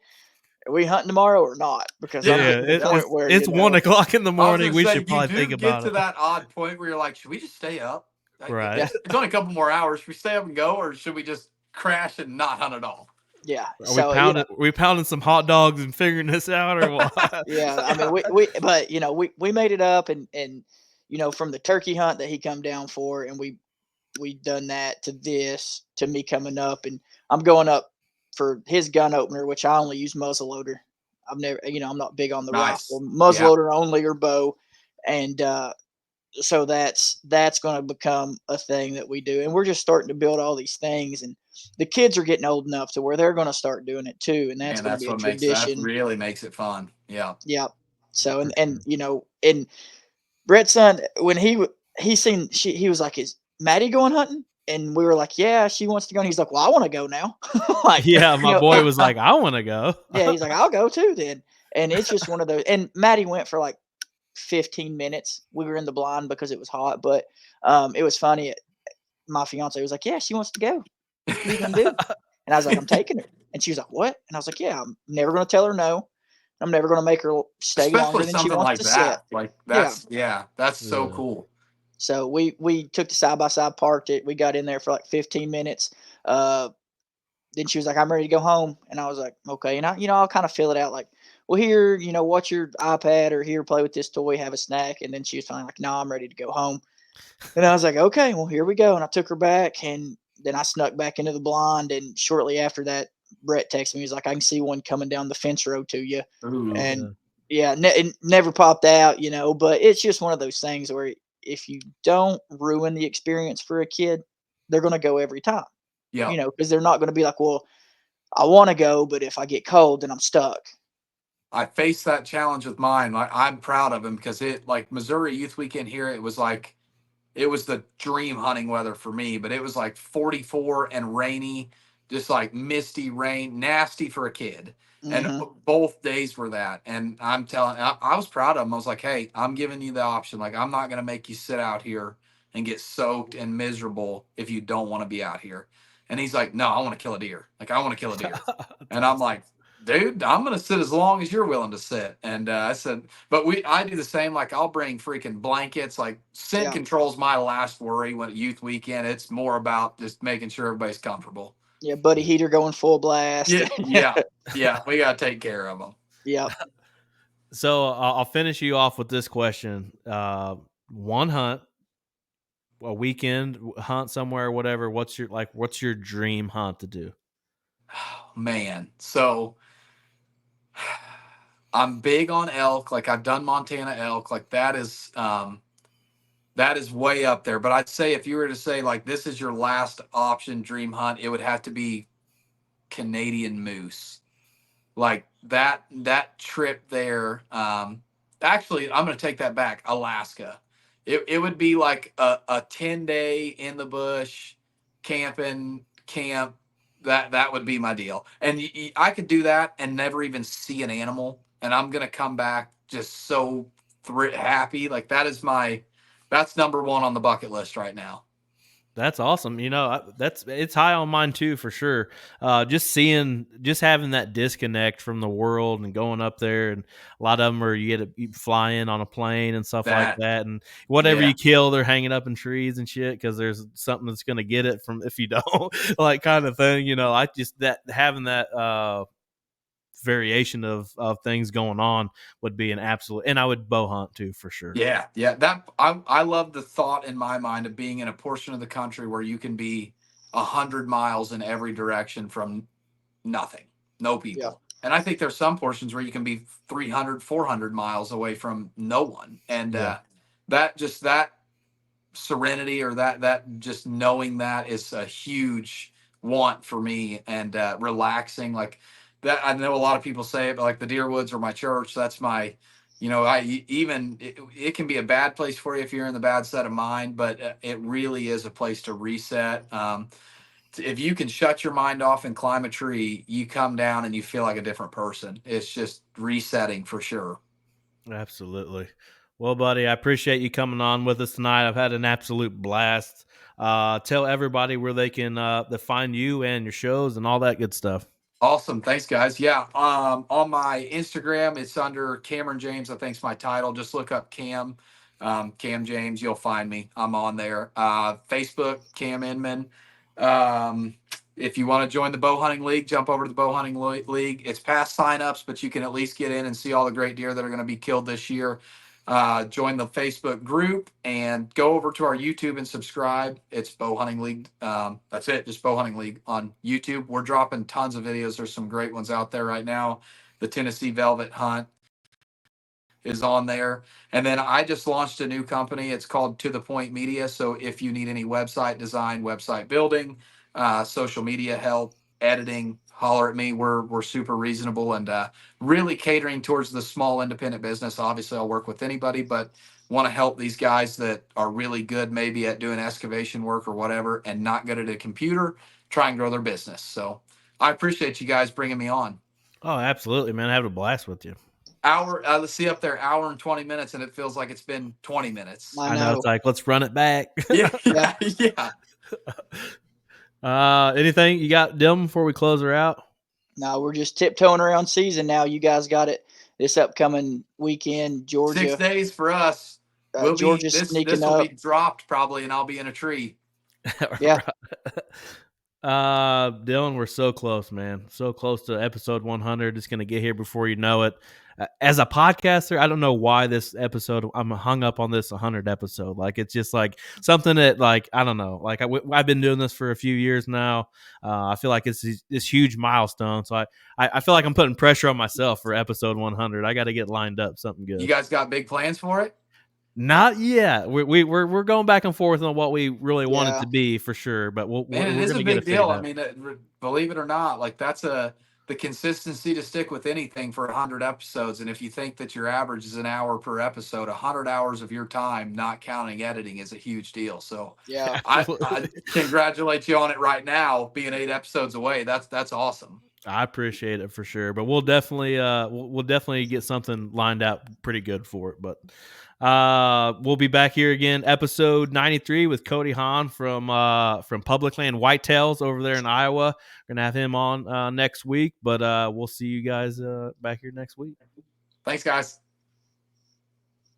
are we hunting tomorrow or not? Because I'm Yeah, getting to the point where, it's 1 o'clock in the I was morning. gonna We say should you probably think do get about to it. that odd point where you're like, should we just stay up? Right. yeah, It's only a couple more hours. Should we stay up and go, or should we just crash and not hunt at all? yeah. Are we So, you know, pounding some hot dogs and figuring this out or what? yeah, I mean, but you know, we made it up, and you know, from the turkey hunt that he come down for, and we done that to this to me coming up, and I'm going up for his gun opener, which I only use muzzleloader. I've never, you know, I'm not big on the rifle, Nice. Yeah. muzzleloader only or bow, and so that's going to become a thing that we do, and we're just starting to build all these things, and the kids are getting old enough to where they're going to start doing it too, and that's And going to that's be a what makes that tradition. really makes it fun. Yeah. Yeah. So For and sure. you know, and Brett's son, when he seen he was like, "Is Maddie going hunting?" And we were like, "Yeah, she wants to go." And he's like, "Well, I want to go now." Like, Yeah, you my know, boy was like, "I wanna go." yeah, he's like, "I'll go too then." And it's just one of those. And Maddie went for like 15 minutes. We were in the blind because it was hot, but it was funny. My fiance was like, "Yeah, she wants to go. What are you gonna do?" And I was like, "I'm taking her." And she was like, "What?" And I was like, "Yeah, I'm never gonna tell her no. I'm never gonna make her stay Especially longer than she something wants like to sit." that. Like Yeah. that's so Yeah. cool. So we took the side by side, parked it. We got in there for like 15 minutes. Uh, then she was like, "I'm ready to go home," and I was like, "Okay." And I'll kind of fill it out like, "Well, here, watch your iPad or here, play with this toy, have a snack." And then she was finally like, "No, I'm ready to go home." And I was like, "Okay, well, here we go." And I took her back, and then I snuck back into the blind. And shortly after that, Brett texted me. He's like, "I can see one coming down the fence row to you," Ooh. and Yeah. yeah, it never popped out, but it's just one of those things where if you don't ruin the experience for a kid, they're going to go every time, Yep. because they're not going to be like, well, I want to go, but if I get cold, then I'm stuck. I faced that challenge with mine. I'm proud of him because it like Missouri Youth Weekend here, it was like it was the dream hunting weather for me, but it was like 44 and rainy, just like misty rain, nasty for a kid. And Hmm. both days were that. And I was proud of him. I was like, hey, I'm giving you the option. Like, I'm not going to make you sit out here and get soaked and miserable if you don't want to be out here. And he's like, no, I want to kill a deer. Like, I want to kill a deer. That's And I'm awesome. like, dude, I'm gonna sit as long as you're willing to sit. And I said, but I do the same. Like I'll bring freaking blankets. Like scent Yeah. control's my last worry when at youth weekend. It's more about just making sure everybody's comfortable. Yeah. Buddy Yeah. heater going full blast. Yeah, yeah, yeah. We gotta take care of them. Yep. So, I'll finish you off with this question. One hunt, a weekend hunt somewhere, whatever. What's your dream hunt to do? Oh, man, so I'm big on elk. Like I've done Montana elk. Like that is way up there. But I'd say if you were to say like this is your last option dream hunt, it would have to be Canadian moose. Like that trip there. Actually, I'm going to take that back. Alaska. It would be like a 10-day in the bush camping camp. That would be my deal. And I could do that and never even see an animal, and I'm going to come back just so happy. Like that's number one on the bucket list right now. That's awesome. It's high on mine too, for sure. Just having that disconnect from the world and going up there, and a lot of them are you fly in on a plane and stuff like That that, and whatever yeah. you kill, they're hanging up in trees and shit because there's something that's going to get it from if you don't, like kind of thing. I just that having that variation of things going on would be an absolute, and I would bow hunt too for sure. Yeah, yeah. That I love the thought in my mind of being in a portion of the country where you can be 100 miles in every direction from nothing, no Yeah. people. And I think there's some portions where you can be 300, 400 miles away from no one. And Yeah. that serenity or that just knowing that is a huge want for me and relaxing like that. I know a lot of people say it, but like the deer woods are my church. That's my it can be a bad place for you if you're in the bad set of mind, but it really is a place to reset. If you can shut your mind off and climb a tree, you come down and you feel like a different person. It's just resetting for sure. Absolutely. Well, buddy, I appreciate you coming on with us tonight. I've had an absolute blast. Tell everybody where they can find you and your shows and all that good stuff. Awesome. Thanks, guys. Yeah. On my Instagram, it's under Cameron James. I think's my title. Just look up Cam James. You'll find me. I'm on there. Facebook, Cam Inman. If you want to join the Bowhunting League, jump over to the Bowhunting League. It's past signups, but you can at least get in and see all the great deer that are going to be killed this year. Join the Facebook group and go over to our YouTube and subscribe. It's Bowhunting League. That's it, just Bowhunting League on YouTube. We're dropping tons of videos. There's some great ones out there right now. The Tennessee Velvet Hunt is on there. And then I just launched a new company. It's called To The Point Media. So if you need any website design, website building, social media help, editing, holler at me. We're super reasonable and really catering towards the small independent business. Obviously, I'll work with anybody, but want to help these guys that are really good maybe at doing excavation work or whatever and not good at a computer, try and grow their business. So I appreciate you guys bringing me on. Oh, absolutely, man. I had a blast with you. Let's see up there, hour and 20 minutes, and it feels like it's been 20 minutes. I know. It's like, let's run it back. Yeah. Anything you got, Dylan, before we close her out? No, we're just tiptoeing around season now. You guys got it this upcoming weekend, Georgia. 6 days for us. Georgia's sneaking this up. will be dropped probably, and I'll be in a tree. Yeah. Dylan, we're so close, man. So close to episode 100. It's going to get here before you know it. As a podcaster, I don't know why this episode, I'm hung up on this 100 episode. Like, it's just like something that, like, I don't know. Like, I've been doing this for a few years now. I feel like it's this huge milestone. So I feel like I'm putting pressure on myself for episode 100. I got to get lined up something good. You guys got big plans for it? Not yet. We're going back and forth on what we really want it to be for sure. But we're it is a big deal. I mean, believe it or not, like that's the consistency to stick with anything for 100 episodes. And if you think that your average is an hour per episode, 100 hours of your time, not counting editing, is a huge deal. So yeah, I congratulate you on it right now, being 8 episodes away. That's awesome. I appreciate it for sure. But we'll definitely we'll definitely get something lined out pretty good for it. But we'll be back here again, episode 93 with Cody Hahn from Public Land Whitetails over there in Iowa. We're gonna have him on next week, but we'll see you guys back here next week. Thanks, guys.